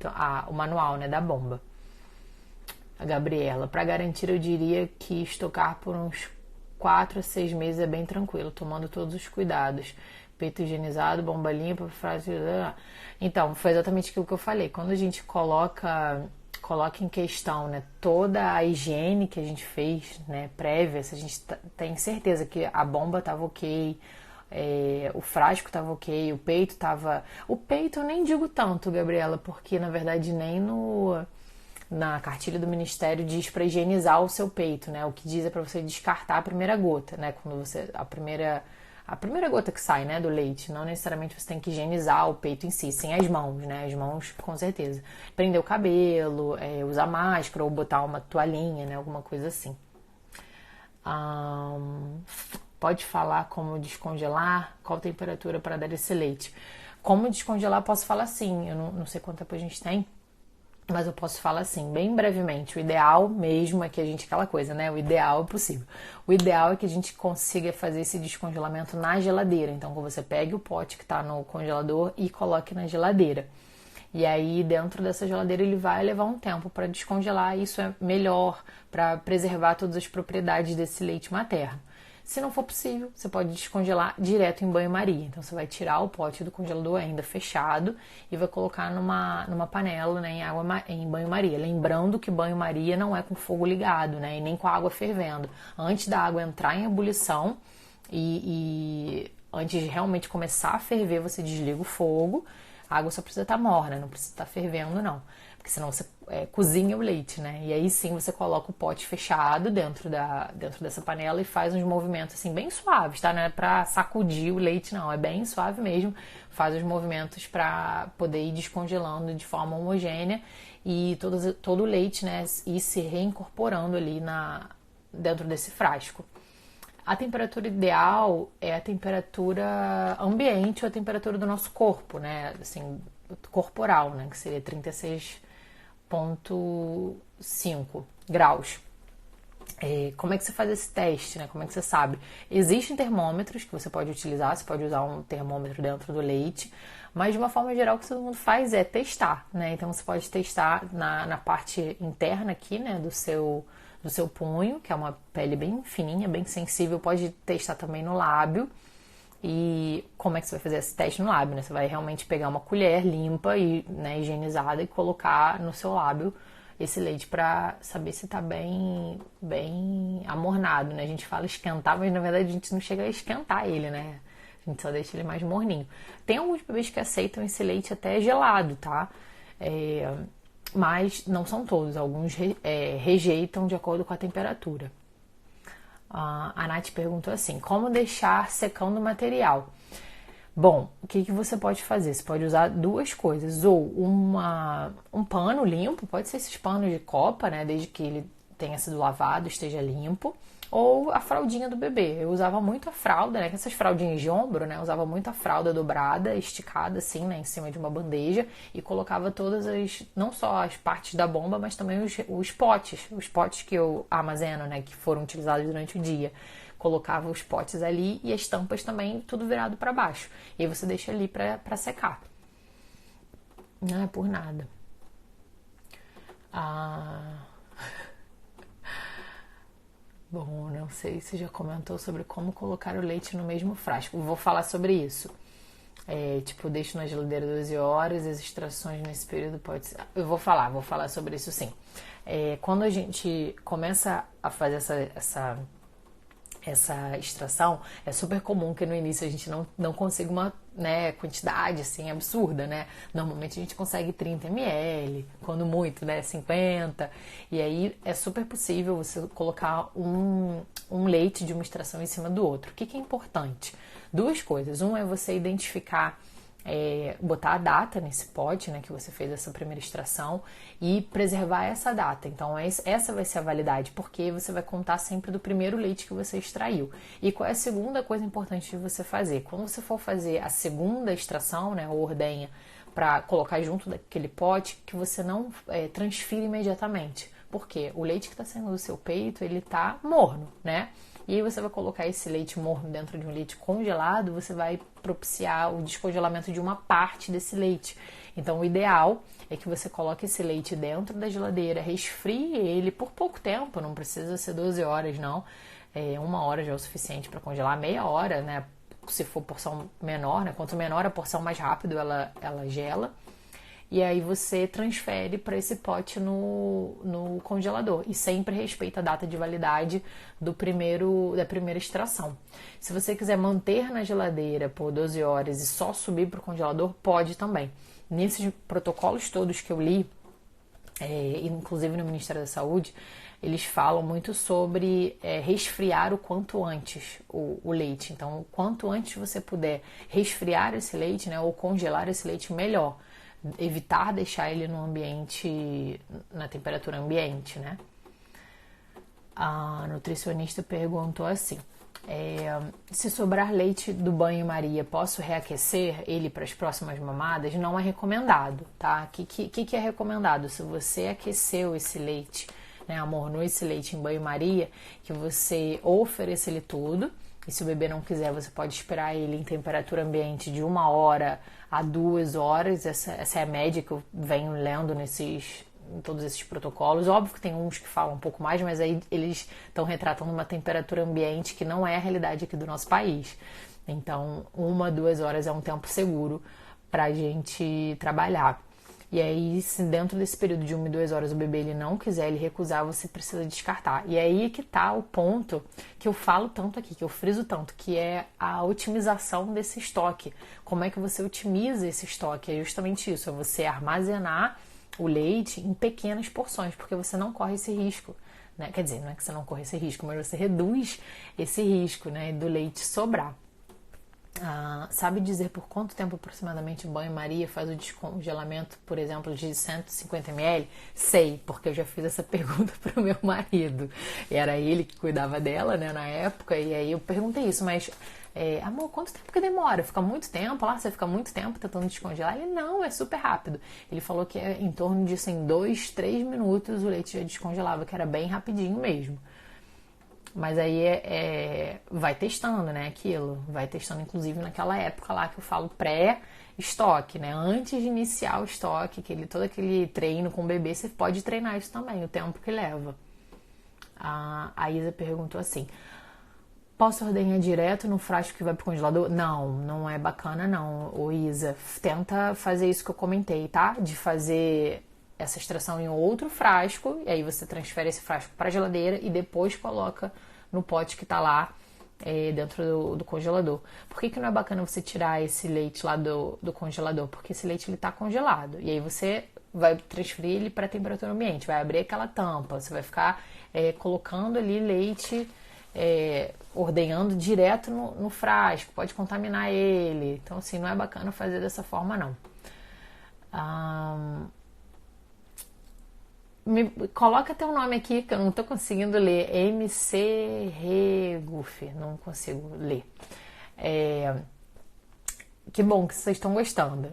o manual, né, da bomba. A Gabriela, para garantir eu diria que estocar por uns 4 a 6 meses é bem tranquilo, tomando todos os cuidados. Peito higienizado, bomba limpa, frase... Então, foi exatamente aquilo que eu falei. Quando a gente coloca em questão, né, toda a higiene que a gente fez, né, prévia, se a gente tem certeza que a bomba estava ok, o frasco estava ok, o peito estava... O peito eu nem digo tanto, Gabriela, porque na verdade nem na cartilha do Ministério diz para higienizar o seu peito, né? O que diz é para você descartar a primeira gota, né? Quando você... A primeira gota que sai, né, do leite, não necessariamente você tem que higienizar o peito em si, sim as mãos, né, as mãos com certeza. Prender o cabelo, usar máscara ou botar uma toalhinha, né, alguma coisa assim. Pode falar como descongelar, qual temperatura para dar esse leite. Como descongelar, posso falar sim, eu não sei quanto tempo a gente tem, mas eu posso falar assim, bem brevemente. O ideal mesmo é que a gente, aquela coisa, né? O ideal é possível. O ideal é que a gente consiga fazer esse descongelamento na geladeira. Então, que você pegue o pote que está no congelador e coloque na geladeira. E aí, dentro dessa geladeira, ele vai levar um tempo para descongelar. E isso é melhor para preservar todas as propriedades desse leite materno. Se não for possível, você pode descongelar direto em banho-maria. Então, você vai tirar o pote do congelador ainda fechado e vai colocar numa panela, né, em banho-maria. Lembrando que banho-maria não é com fogo ligado, né, e nem com a água fervendo. Antes da água entrar em ebulição e antes de realmente começar a ferver, você desliga o fogo. A água só precisa estar morna, não precisa estar fervendo, não. Porque senão você cozinha o leite, né? E aí sim você coloca o pote fechado dentro dessa panela e faz uns movimentos assim bem suaves, tá? Não é pra sacudir o leite, não. É bem suave mesmo. Faz os movimentos para poder ir descongelando de forma homogênea e todo o leite, né, ir se reincorporando ali dentro desse frasco. A temperatura ideal é a temperatura ambiente ou a temperatura do nosso corpo, né? Assim, corporal, né? Que seria 36,5 graus. Como é que você faz esse teste, né? Como é que você sabe? Existem termômetros que você pode utilizar, você pode usar um termômetro dentro do leite, mas de uma forma geral o que todo mundo faz é testar, né? Então você pode testar na parte interna aqui, né, do seu punho, que é uma pele bem fininha, bem sensível, pode testar também no lábio. E como é que você vai fazer esse teste no lábio, né? Você vai realmente pegar uma colher limpa e, né, higienizada e colocar no seu lábio esse leite para saber se tá bem amornado, né? A gente fala esquentar, mas na verdade a gente não chega a esquentar ele, né? A gente só deixa ele mais morninho. Tem alguns bebês que aceitam esse leite até gelado, tá? Mas não são todos, alguns rejeitam de acordo com a temperatura. A Nath perguntou assim: como deixar secando o material? Bom, o que você pode fazer? Você pode usar duas coisas, ou um pano limpo, pode ser esses panos de copa, né, desde que ele tenha sido lavado, esteja limpo, ou a fraldinha do bebê. Eu usava muito a fralda, né, essas fraldinhas de ombro, né, eu usava muito a fralda dobrada, esticada assim, né, em cima de uma bandeja e colocava todas não só as partes da bomba, mas também os potes que eu armazeno, né, que foram utilizados durante o dia. Colocava os potes ali e as tampas também, tudo virado para baixo. E aí você deixa ali para secar. Não é por nada. Bom, não sei se já comentou sobre como colocar o leite no mesmo frasco. Vou falar sobre isso. Deixo na geladeira 12 horas, as extrações nesse período pode ser... Eu vou falar sobre isso sim. Quando a gente começa a fazer essa extração, é super comum que no início a gente não consiga uma, né, quantidade assim absurda, né? Normalmente a gente consegue 30 ml, quando muito, né, 50. E aí é super possível você colocar um leite de uma extração em cima do outro. O que é importante? Duas coisas. Um é você identificar, botar a data nesse pote, né, que você fez essa primeira extração e preservar essa data. Então essa vai ser a validade, porque você vai contar sempre do primeiro leite que você extraiu. E qual é a segunda coisa importante de você fazer? Quando você for fazer a segunda extração, né, ou ordenha, para colocar junto daquele pote, que você não transfira imediatamente. Porque o leite que está saindo do seu peito, ele está morno, né? E aí você vai colocar esse leite morno dentro de um leite congelado, você vai propiciar o descongelamento de uma parte desse leite. Então o ideal é que você coloque esse leite dentro da geladeira, resfrie ele por pouco tempo, não precisa ser 12 horas não, 1 hora já é o suficiente para congelar, meia hora, né? Se for porção menor, né? Quanto menor a porção, mais rápido ela gela. E aí você transfere para esse pote no congelador. E sempre respeita a data de validade da primeira extração. Se você quiser manter na geladeira por 12 horas e só subir para o congelador, pode também. Nesses protocolos todos que eu li, inclusive no Ministério da Saúde, eles falam muito sobre resfriar o quanto antes o leite. Então, o quanto antes você puder resfriar esse leite, né, ou congelar esse leite, melhor. Evitar deixar ele no ambiente, na temperatura ambiente, né? A nutricionista perguntou assim: se sobrar leite do banho-maria, posso reaquecer ele para as próximas mamadas? Não é recomendado, tá? O que é recomendado? Se você aqueceu esse leite, né, amornou esse leite em banho-maria, que você ou ofereça ele tudo, e se o bebê não quiser, você pode esperar ele em temperatura ambiente de 1 hora a 2 horas. Essa é a média que eu venho lendo em todos esses protocolos. Óbvio que tem uns que falam um pouco mais, mas aí eles estão retratando uma temperatura ambiente que não é a realidade aqui do nosso país. Então, 1-2 horas é um tempo seguro para a gente trabalhar. E aí, se dentro desse período de 1-2 horas o bebê ele não quiser, ele recusar, você precisa descartar. E aí que tá o ponto que eu falo tanto aqui, que eu friso tanto, que é a otimização desse estoque. Como é que você otimiza esse estoque? É justamente isso, é você armazenar o leite em pequenas porções, porque você não corre esse risco, né? Quer dizer, não é que você não corre esse risco, mas você reduz esse risco, né, do leite sobrar. Sabe dizer por quanto tempo aproximadamente o banho-maria faz o descongelamento, por exemplo, de 150 ml? Sei, porque eu já fiz essa pergunta para o meu marido. Era ele que cuidava dela, né, na época, e aí eu perguntei isso, mas amor, quanto tempo que demora? Fica muito tempo lá? Você fica muito tempo tentando descongelar? Ele, não, é super rápido. Ele falou que em torno de 2-3 minutos o leite já descongelava, que era bem rapidinho mesmo. Mas aí vai testando, né, aquilo. Vai testando, inclusive, naquela época lá que eu falo pré-estoque, né? Antes de iniciar o estoque, todo aquele treino com o bebê, você pode treinar isso também, o tempo que leva. A Isa perguntou assim, posso ordenhar direto no frasco que vai pro congelador? Não, não é bacana não, ô Isa. Tenta fazer isso que eu comentei, tá? De fazer essa extração em outro frasco, e aí você transfere esse frasco para a geladeira e depois coloca no pote que tá lá dentro do congelador. Por que não é bacana você tirar esse leite lá do congelador? Porque esse leite ele tá congelado, e aí você vai transferir ele para a temperatura ambiente, vai abrir aquela tampa, você vai ficar colocando ali leite, ordenhando direto no frasco, pode contaminar ele. Então assim, não é bacana fazer dessa forma não. Coloca teu nome aqui, que eu não tô conseguindo ler. MC Reguf, não consigo ler. Que bom que vocês estão gostando.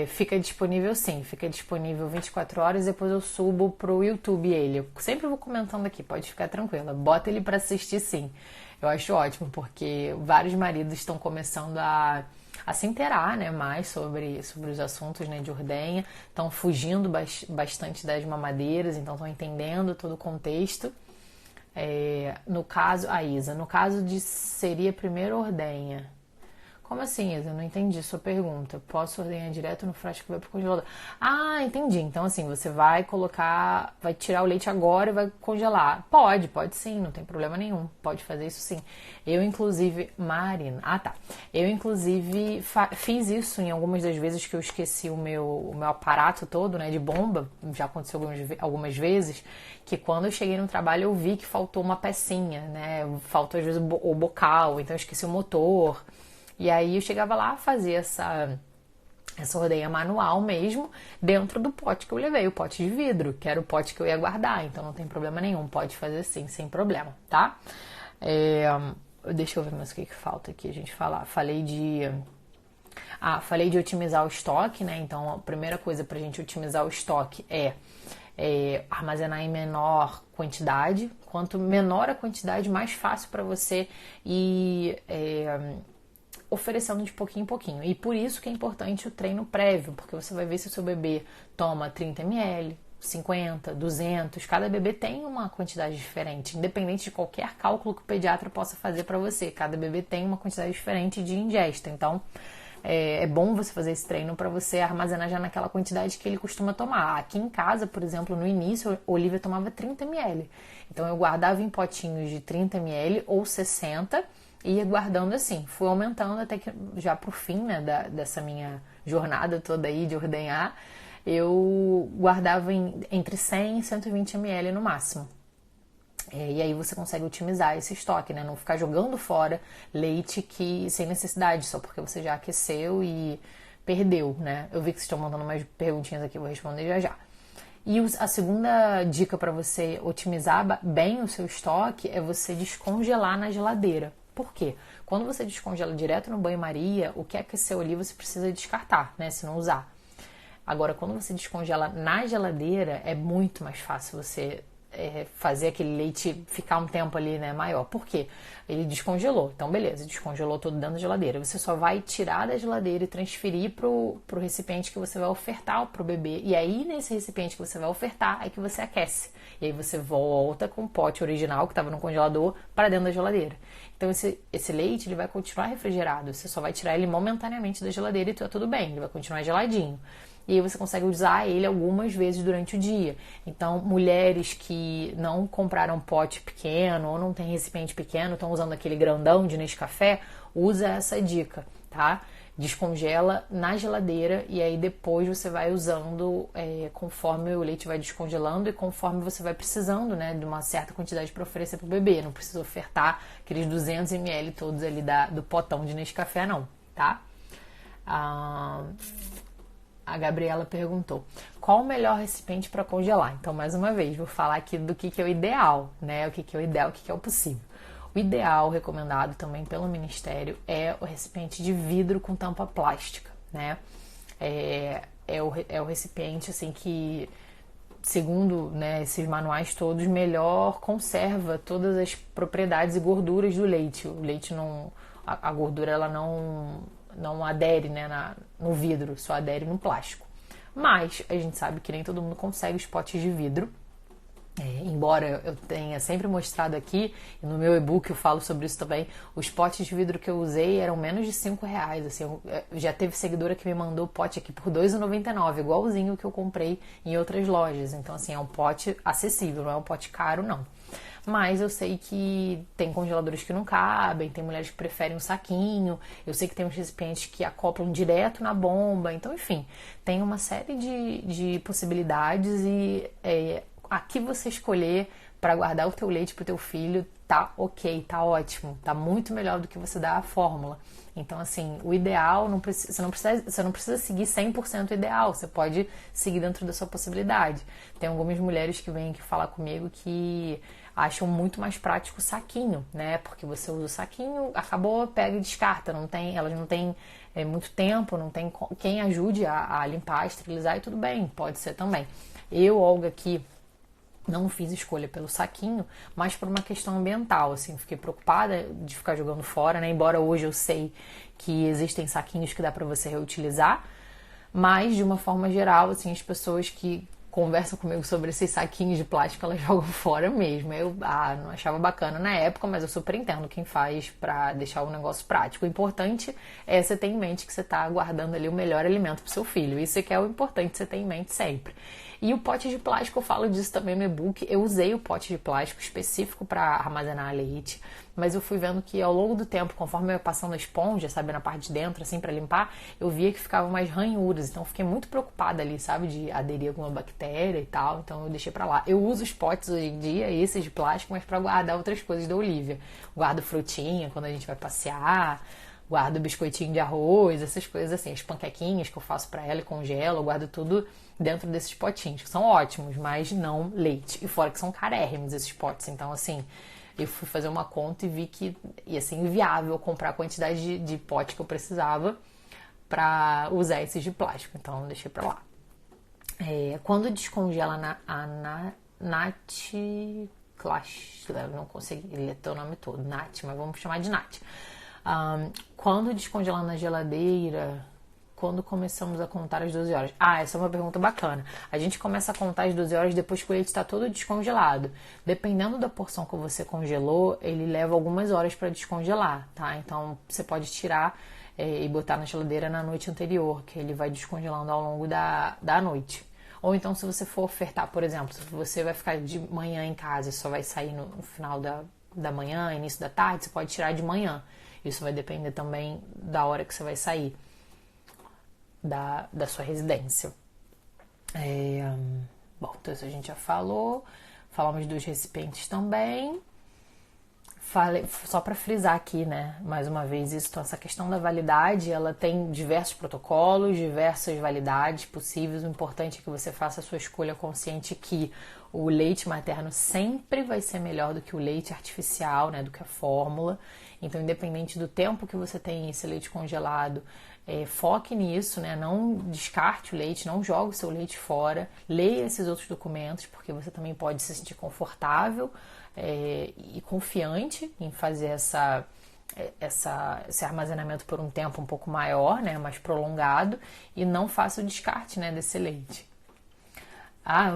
Fica disponível sim, fica disponível 24 horas, depois eu subo pro YouTube ele. Eu sempre vou comentando aqui, pode ficar tranquila. Bota ele pra assistir sim. Eu acho ótimo, porque vários maridos estão começando a se inteirar, né, mais sobre os assuntos, né, de ordenha, estão fugindo bastante das mamadeiras, então estão entendendo todo o contexto. No caso, a Isa, no caso de seria primeiro ordenha. Como assim, Isa? Eu não entendi sua pergunta. Posso ordenhar direto no frasco que vai pro congelador? Ah, entendi. Então, assim, você vai tirar o leite agora e vai congelar. Pode sim, não tem problema nenhum. Pode fazer isso sim. Eu, inclusive, Marina. Eu, inclusive, fiz isso em algumas das vezes que eu esqueci o meu aparato todo, né, de bomba. Já aconteceu algumas vezes, que quando eu cheguei no trabalho eu vi que faltou uma pecinha, né? Faltou, às vezes, o bocal, então eu esqueci o motor. E aí eu chegava lá, fazia essa ordenha manual mesmo, dentro do pote que eu levei, o pote de vidro, que era o pote que eu ia guardar, então não tem problema nenhum, pode fazer assim, sem problema, tá? Deixa eu ver mais o que falta aqui a gente falar. Falei de otimizar o estoque, né? Então a primeira coisa pra gente otimizar o estoque é armazenar em menor quantidade. Quanto menor a quantidade, mais fácil para você ir oferecendo de pouquinho em pouquinho. E por isso que é importante o treino prévio, porque você vai ver se o seu bebê toma 30 ml, 50, 200, cada bebê tem uma quantidade diferente, independente de qualquer cálculo que o pediatra possa fazer para você. Cada bebê tem uma quantidade diferente de ingesta, então é bom você fazer esse treino para você armazenar já naquela quantidade que ele costuma tomar. Aqui em casa, por exemplo, no início, a Olivia tomava 30 ml, então eu guardava em potinhos de 30 ml ou 60 e ia guardando assim, fui aumentando até que já pro fim, né, dessa minha jornada toda aí de ordenhar, eu guardava entre 100 e 120 ml no máximo. E aí você consegue otimizar esse estoque, né? Não ficar jogando fora leite sem necessidade, só porque você já aqueceu e perdeu, né? Eu vi que vocês estão mandando mais perguntinhas aqui, vou responder já já. E a segunda dica para você otimizar bem o seu estoque é você descongelar na geladeira. Por quê? Quando você descongela direto no banho-maria, o que aqueceu ali você precisa descartar, né? Se não usar. Agora, quando você descongela na geladeira, é muito mais fácil você fazer aquele leite ficar um tempo ali, né, maior. Por quê? Ele descongelou. Então, beleza, descongelou tudo dentro da geladeira. Você só vai tirar da geladeira e transferir pro recipiente que você vai ofertar pro bebê. E aí, nesse recipiente que você vai ofertar, é que você aquece. E aí você volta com o pote original que estava no congelador para dentro da geladeira. Então, esse leite, ele vai continuar refrigerado. Você só vai tirar ele momentaneamente da geladeira e tá tudo bem. Ele vai continuar geladinho. E aí você consegue usar ele algumas vezes durante o dia. Então, mulheres que não compraram pote pequeno ou não tem recipiente pequeno, estão usando aquele grandão de Nescafé, usa essa dica, tá? Descongela na geladeira e aí depois você vai usando conforme o leite vai descongelando e conforme você vai precisando, né, de uma certa quantidade para oferecer para o bebê. Não precisa ofertar aqueles 200 ml todos ali do potão de Nescafé, não, tá? A Gabriela perguntou, qual o melhor recipiente para congelar? Então, mais uma vez, vou falar aqui do que é o ideal, né? O que é o ideal, o que é o possível. O ideal, recomendado também pelo Ministério, é o recipiente de vidro com tampa plástica, né? É o recipiente, assim, que, segundo, né, esses manuais todos, melhor conserva todas as propriedades e gorduras do leite. O leite não... A gordura, ela não adere, né, no vidro, só adere no plástico. Mas a gente sabe que nem todo mundo consegue os potes de vidro. Embora eu tenha sempre mostrado aqui, e no meu e-book eu falo sobre isso também, os potes de vidro que eu usei eram menos de R$5. Assim, já teve seguidora que me mandou o pote aqui por R$2,99, igualzinho que eu comprei em outras lojas. Então, assim, é um pote acessível, não é um pote caro, não. Mas eu sei que tem congeladores que não cabem, tem mulheres que preferem um saquinho, eu sei que tem uns recipientes que acoplam direto na bomba, então, enfim, tem uma série de possibilidades e aqui você escolher para guardar o teu leite pro teu filho tá ok, tá ótimo, tá muito melhor do que você dar a fórmula. Então, assim, o ideal, você não precisa seguir 100% o ideal, você pode seguir dentro da sua possibilidade. Tem algumas mulheres que vêm aqui falar comigo que acham muito mais prático o saquinho, né? Porque você usa o saquinho, acabou, pega e descarta. Elas não têm muito tempo, não tem quem ajude a limpar, a esterilizar e tudo bem, pode ser também. Eu, Olga, aqui não fiz escolha pelo saquinho, mas por uma questão ambiental, assim, fiquei preocupada de ficar jogando fora, né? Embora hoje eu sei que existem saquinhos que dá para você reutilizar, mas de uma forma geral, assim, as pessoas que conversam comigo sobre esses saquinhos de plástico, elas jogam fora mesmo. Eu não achava bacana na época, mas eu super entendo quem faz para deixar o negócio prático. O importante é você ter em mente que você está guardando ali o melhor alimento para o seu filho. Isso é que é o importante você ter em mente sempre. E o pote de plástico, eu falo disso também no e-book. Eu usei o pote de plástico específico para armazenar leite, mas eu fui vendo que ao longo do tempo, conforme eu ia passando a esponja, sabe, na parte de dentro, assim, para limpar, eu via que ficavam mais ranhuras. Então eu fiquei muito preocupada ali, sabe, de aderir a alguma bactéria e tal. Então eu deixei pra lá. Eu uso os potes hoje em dia, esses de plástico, mas para guardar outras coisas da Olivia. Guardo frutinha quando a gente vai passear, guardo biscoitinho de arroz, essas coisas assim, as panquequinhas que eu faço para ela e congelo, eu guardo tudo dentro desses potinhos, que são ótimos, mas não leite. E fora que são carérrimos esses potes, então assim, eu fui fazer uma conta e vi que ia ser inviável comprar a quantidade de pote que eu precisava para usar esses de plástico, então deixei pra lá. Quando descongela a Nath Clash, eu não consegui ler o nome todo, Nath, mas vamos chamar de Nath. Quando descongelar na geladeira, quando começamos a contar as 12 horas? Essa é uma pergunta bacana. A gente começa a contar as 12 horas depois que o leite está todo descongelado. Dependendo da porção que você congelou, ele leva algumas horas para descongelar, tá? Então, você pode tirar e botar na geladeira na noite anterior, que ele vai descongelando ao longo da noite. Ou então, se você for ofertar, por exemplo, se você vai ficar de manhã em casa e só vai sair no final da manhã, início da tarde, você pode tirar de manhã. Isso vai depender também da hora que você vai sair da sua residência. Bom, então isso a gente já falou. Falamos dos recipientes também. Falei, só para frisar aqui, né, mais uma vez, isso, então, essa questão da validade, ela tem diversos protocolos, diversas validades possíveis. O importante é que você faça a sua escolha consciente que o leite materno sempre vai ser melhor do que o leite artificial, né, do que a fórmula. Então, independente do tempo que você tem esse leite congelado, foque nisso, né? Não descarte o leite, não jogue o seu leite fora, leia esses outros documentos, porque você também pode se sentir confortável e confiante em fazer esse armazenamento por um tempo um pouco maior, né? Mais prolongado, e não faça o descarte, né, desse leite.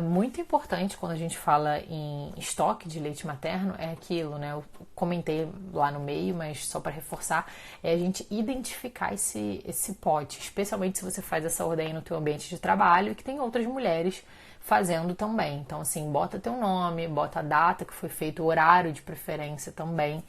Muito importante quando a gente fala em estoque de leite materno é aquilo, né? Eu comentei lá no meio, mas só para reforçar, é a gente identificar esse pote, especialmente se você faz essa ordenha no teu ambiente de trabalho e que tem outras mulheres fazendo também. Então, assim, bota teu nome, bota a data que foi feito, o horário de preferência também,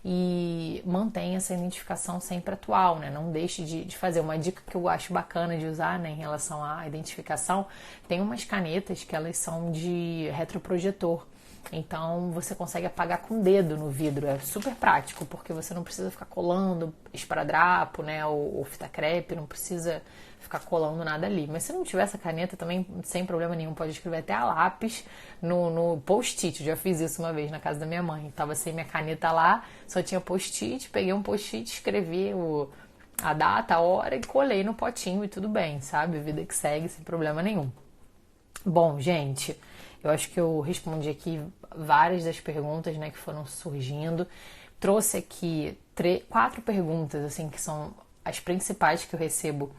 e mantenha essa identificação sempre atual, né? Não deixe de fazer. Uma dica que eu acho bacana de usar, né, em relação à identificação, tem umas canetas que elas são de retroprojetor. Então você consegue apagar com o dedo no vidro, é super prático, porque você não precisa ficar colando esparadrapo, né, ou fita crepe, não precisa ficar colando nada ali. Mas se não tiver essa caneta também, sem problema nenhum, pode escrever até a lápis no post-it. Eu já fiz isso uma vez na casa da minha mãe, tava sem minha caneta lá, só tinha post-it, peguei um post-it, escrevi a data, a hora e colei no potinho e tudo bem, sabe? Vida que segue sem problema nenhum. Bom, gente, eu acho que eu respondi aqui várias das perguntas, né, que foram surgindo. Trouxe aqui 4 perguntas, assim, que são as principais que eu recebo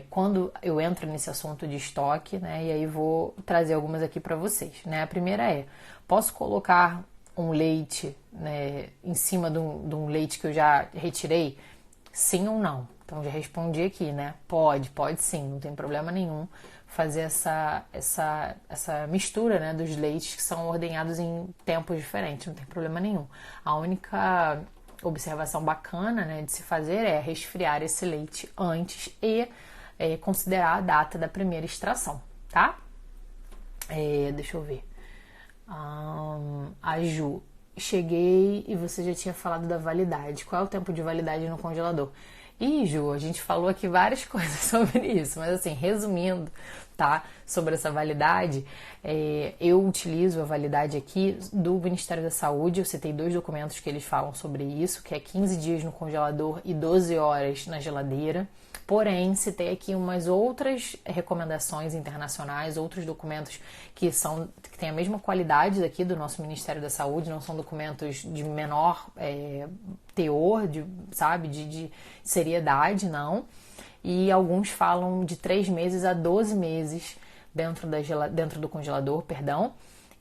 quando eu entro nesse assunto de estoque, né? E aí vou trazer algumas aqui para vocês, né? A primeira é: posso colocar um leite, né, em cima de um leite que eu já retirei? Sim ou não? Então já respondi aqui, né? Pode sim, não tem problema nenhum fazer essa mistura, né, dos leites que são ordenhados em tempos diferentes, não tem problema nenhum. A única observação bacana, né, de se fazer é resfriar esse leite antes e considerar a data da primeira extração, tá? Deixa eu ver. A Ju: cheguei e você já tinha falado da validade. Qual é o tempo de validade no congelador? Ju, a gente falou aqui várias coisas sobre isso, mas assim, resumindo, tá? Sobre essa validade, eu utilizo a validade aqui do Ministério da Saúde. Eu citei 2 documentos que eles falam sobre isso, que é 15 dias no congelador e 12 horas na geladeira. Porém, citei aqui umas outras recomendações internacionais, outros documentos que têm a mesma qualidade daqui do nosso Ministério da Saúde, não são documentos de menor teor, de seriedade, não. E alguns falam de 3 meses a 12 meses dentro do congelador, perdão,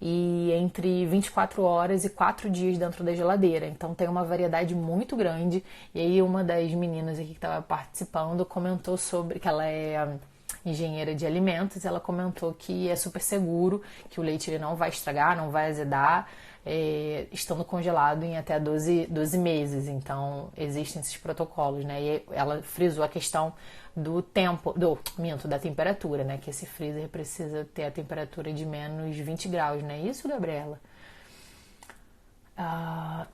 e entre 24 horas e 4 dias dentro da geladeira. Então tem uma variedade muito grande. E aí uma das meninas aqui que estava participando comentou sobre que ela é engenheira de alimentos. Ela comentou que é super seguro, que o leite ele não vai estragar, não vai azedar, estando congelado em até 12 meses. Então existem esses protocolos, né? E ela frisou a questão do tempo, da temperatura, né? Que esse freezer precisa ter a temperatura de menos 20 graus, não é isso, Gabriela?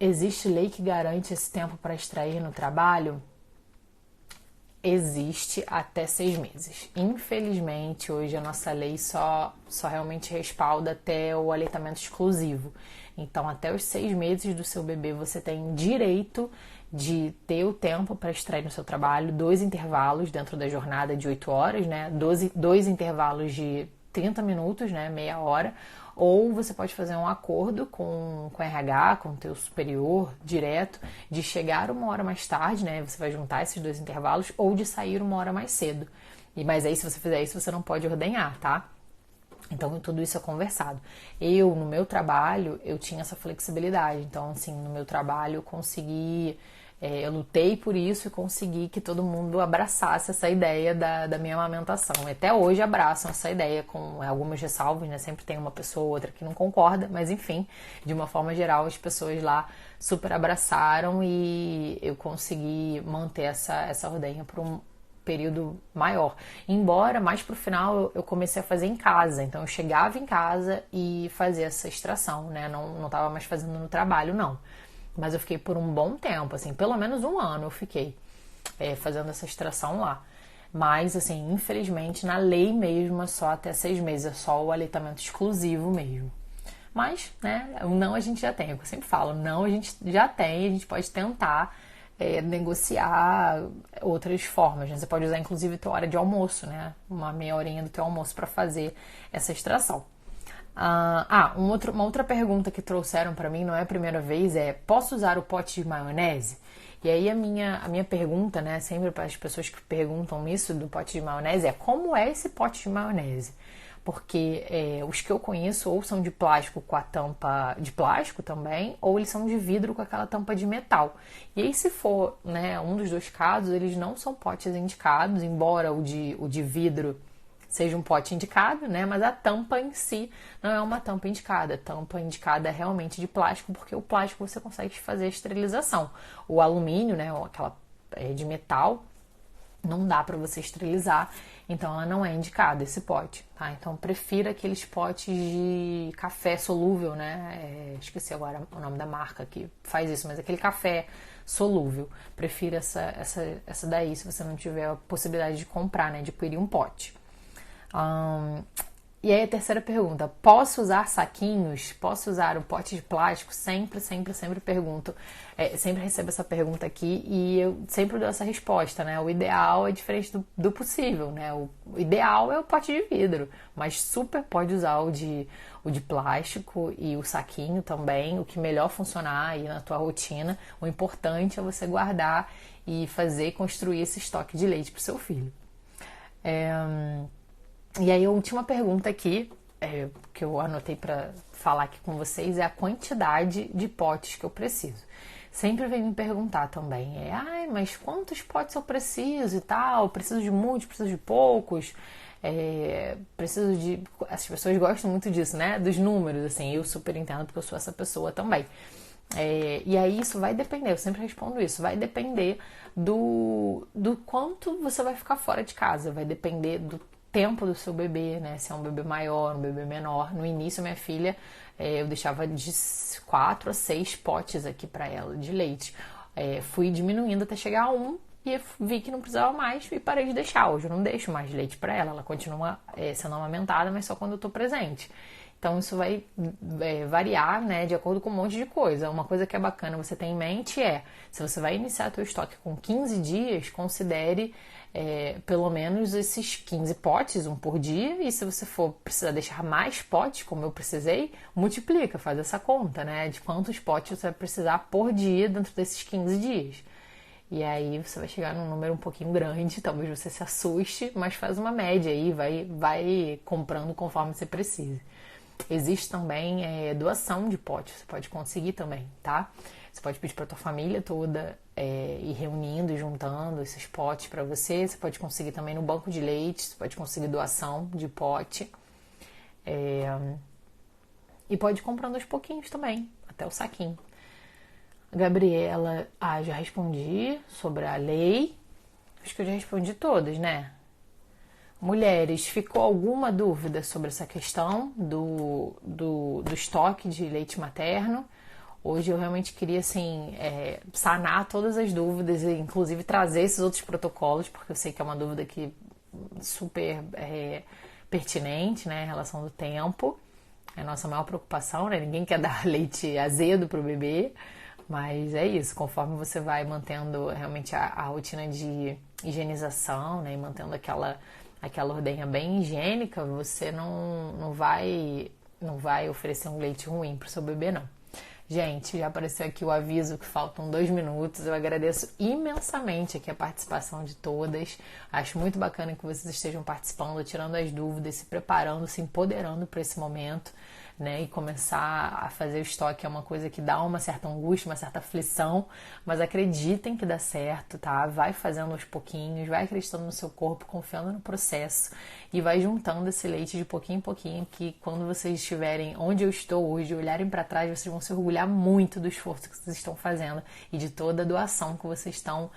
Existe lei que garante esse tempo para extrair no trabalho? Existe até 6 meses. Infelizmente, hoje a nossa lei só realmente respalda até o aleitamento exclusivo. Então, até os 6 meses do seu bebê, você tem direito de ter o tempo para extrair no seu trabalho, 2 intervalos dentro da jornada de 8 horas, né? 2 intervalos de 30 minutos, né? Meia hora. Ou você pode fazer um acordo com o RH, com o teu superior direto, de chegar 1 hora mais tarde, né? Você vai juntar esses 2 intervalos, ou de sair 1 hora mais cedo. Mas aí, se você fizer isso, você não pode ordenhar, tá? Então, tudo isso é conversado. No meu trabalho, eu tinha essa flexibilidade. Então, assim, no meu trabalho eu consegui... eu lutei por isso e consegui que todo mundo abraçasse essa ideia da minha amamentação. E até hoje abraçam essa ideia com algumas ressalvas, né? Sempre tem uma pessoa ou outra que não concorda, mas enfim, de uma forma geral, as pessoas lá super abraçaram e eu consegui manter essa ordenha por um período maior. Embora mais pro final eu comecei a fazer em casa, então eu chegava em casa e fazia essa extração, né? Não tava mais fazendo no trabalho, não. Mas eu fiquei por um bom tempo, assim, pelo menos 1 ano eu fiquei fazendo essa extração lá. Mas, assim, infelizmente, na lei mesmo é só até 6 meses, é só o aleitamento exclusivo mesmo. Mas, né, o não a gente já tem, é o que eu sempre falo, não a gente já tem, a gente pode tentar negociar outras formas, né? Você pode usar inclusive a tua hora de almoço, né? Uma meia horinha do teu almoço para fazer essa extração. Uma outra pergunta que trouxeram para mim, não é a primeira vez, posso usar o pote de maionese? E aí a minha pergunta, né, sempre para as pessoas que perguntam isso do pote de maionese como é esse pote de maionese? Porque os que eu conheço ou são de plástico com a tampa de plástico também, ou eles são de vidro com aquela tampa de metal. E aí se for, né, um dos dois casos, eles não são potes indicados, embora o de vidro seja um pote indicado, né? Mas a tampa em si não é uma tampa indicada. A tampa indicada é realmente de plástico, porque o plástico você consegue fazer a esterilização. O alumínio, né? Ou aquela de metal, não dá para você esterilizar, então ela não é indicada, esse pote, tá? Então prefira aqueles potes de café solúvel, né? Esqueci agora o nome da marca que faz isso, mas aquele café solúvel. Prefira essa daí, se você não tiver a possibilidade de comprar, né? De adquirir um pote. E aí a terceira pergunta, posso usar saquinhos? Posso usar o pote de plástico? Sempre pergunto, sempre recebo essa pergunta aqui e eu sempre dou essa resposta, né? O ideal é diferente do possível, né? O ideal é o pote de vidro, mas super pode usar o de plástico e o saquinho também, o que melhor funcionar aí na tua rotina. O importante é você guardar e construir esse estoque de leite para o seu filho. E aí a última pergunta aqui, que eu anotei para falar aqui com vocês, é a quantidade de potes que eu preciso. Sempre vem me perguntar também, mas quantos potes eu preciso e tal? Preciso de muitos, preciso de poucos? As pessoas gostam muito disso, né? Dos números, assim, eu super entendo porque eu sou essa pessoa também. E aí isso vai depender, eu sempre respondo isso, vai depender do quanto você vai ficar fora de casa, vai depender do tempo do seu bebê, né? Se é um bebê maior, um bebê menor. No início, minha filha, eu deixava de 4 a 6 potes aqui para ela de leite. Fui diminuindo até chegar a 1 e vi que não precisava mais e parei de deixar. Hoje eu não deixo mais leite para ela. Ela continua sendo amamentada, mas só quando eu tô presente. Então isso vai variar, né, de acordo com um monte de coisa. Uma coisa que é bacana você ter em mente se você vai iniciar seu estoque com 15 dias, considere pelo menos esses 15 potes, um por dia, e se você for precisar deixar mais potes, como eu precisei, multiplica, faz essa conta, né, de quantos potes você vai precisar por dia dentro desses 15 dias. E aí você vai chegar num número um pouquinho grande, talvez você se assuste, mas faz uma média aí, vai comprando conforme você precise. Existe também doação de potes, você pode conseguir também, tá? Você pode pedir para tua família toda ir reunindo e juntando esses potes para você. Você pode conseguir também no banco de leite, você pode conseguir doação de pote. E pode ir comprando aos pouquinhos também, até o saquinho. Gabriela, já respondi sobre a lei. Acho que eu já respondi todas, né? Mulheres, ficou alguma dúvida sobre essa questão do estoque de leite materno? Hoje eu realmente queria, assim, sanar todas as dúvidas e, inclusive, trazer esses outros protocolos, porque eu sei que é uma dúvida que super pertinente, né, em relação do tempo. É a nossa maior preocupação, né? Ninguém quer dar leite azedo para o bebê, mas é isso. Conforme você vai mantendo realmente a rotina de higienização, né, e mantendo aquela ordenha bem higiênica, você não vai oferecer um leite ruim para o seu bebê, não. Gente, já apareceu aqui o aviso que faltam 2 minutos. Eu agradeço imensamente aqui a participação de todas. Acho muito bacana que vocês estejam participando, tirando as dúvidas, se preparando, se empoderando para esse momento, né? E começar a fazer o estoque é uma coisa que dá uma certa angústia, uma certa aflição, mas acreditem que dá certo, tá? Vai fazendo aos pouquinhos, vai acreditando no seu corpo, confiando no processo e vai juntando esse leite de pouquinho em pouquinho, que quando vocês estiverem onde eu estou hoje, olharem para trás, vocês vão se orgulhar muito do esforço que vocês estão fazendo e de toda a doação que vocês estão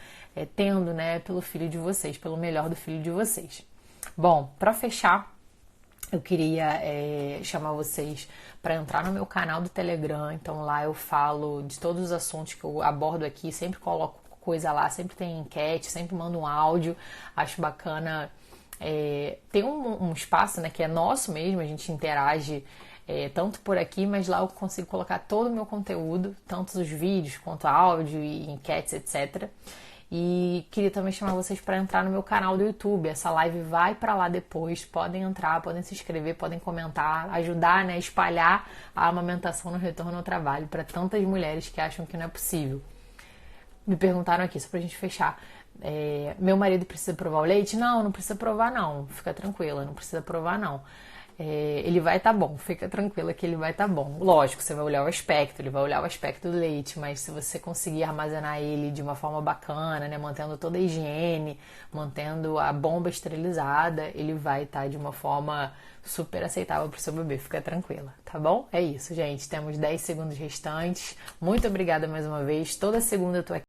tendo, né, pelo filho de vocês, pelo melhor do filho de vocês. Bom, para fechar, eu queria chamar vocês para entrar no meu canal do Telegram. Então lá eu falo de todos os assuntos que eu abordo aqui, sempre coloco coisa lá, sempre tem enquete, sempre mando um áudio. Acho bacana. Tem um espaço, né, que é nosso mesmo, a gente interage tanto por aqui, mas lá eu consigo colocar todo o meu conteúdo, tanto os vídeos quanto áudio e enquetes, etc. E queria também chamar vocês para entrar no meu canal do YouTube. Essa live vai para lá depois. Podem entrar, podem se inscrever, podem comentar, ajudar, né, a espalhar a amamentação no retorno ao trabalho para tantas mulheres que acham que não é possível. Me perguntaram aqui, só pra gente fechar. Meu marido precisa provar o leite? Não, não precisa provar não. Fica tranquila, não precisa provar não. Ele vai estar bom, fica tranquila que ele vai estar bom. Lógico, você vai olhar o aspecto, ele vai olhar o aspecto do leite, mas se você conseguir armazenar ele de uma forma bacana, né, mantendo toda a higiene, mantendo a bomba esterilizada, ele vai estar de uma forma super aceitável para o seu bebê, fica tranquila, tá bom? É isso, gente, temos 10 segundos restantes. Muito obrigada mais uma vez, toda segunda eu tô aqui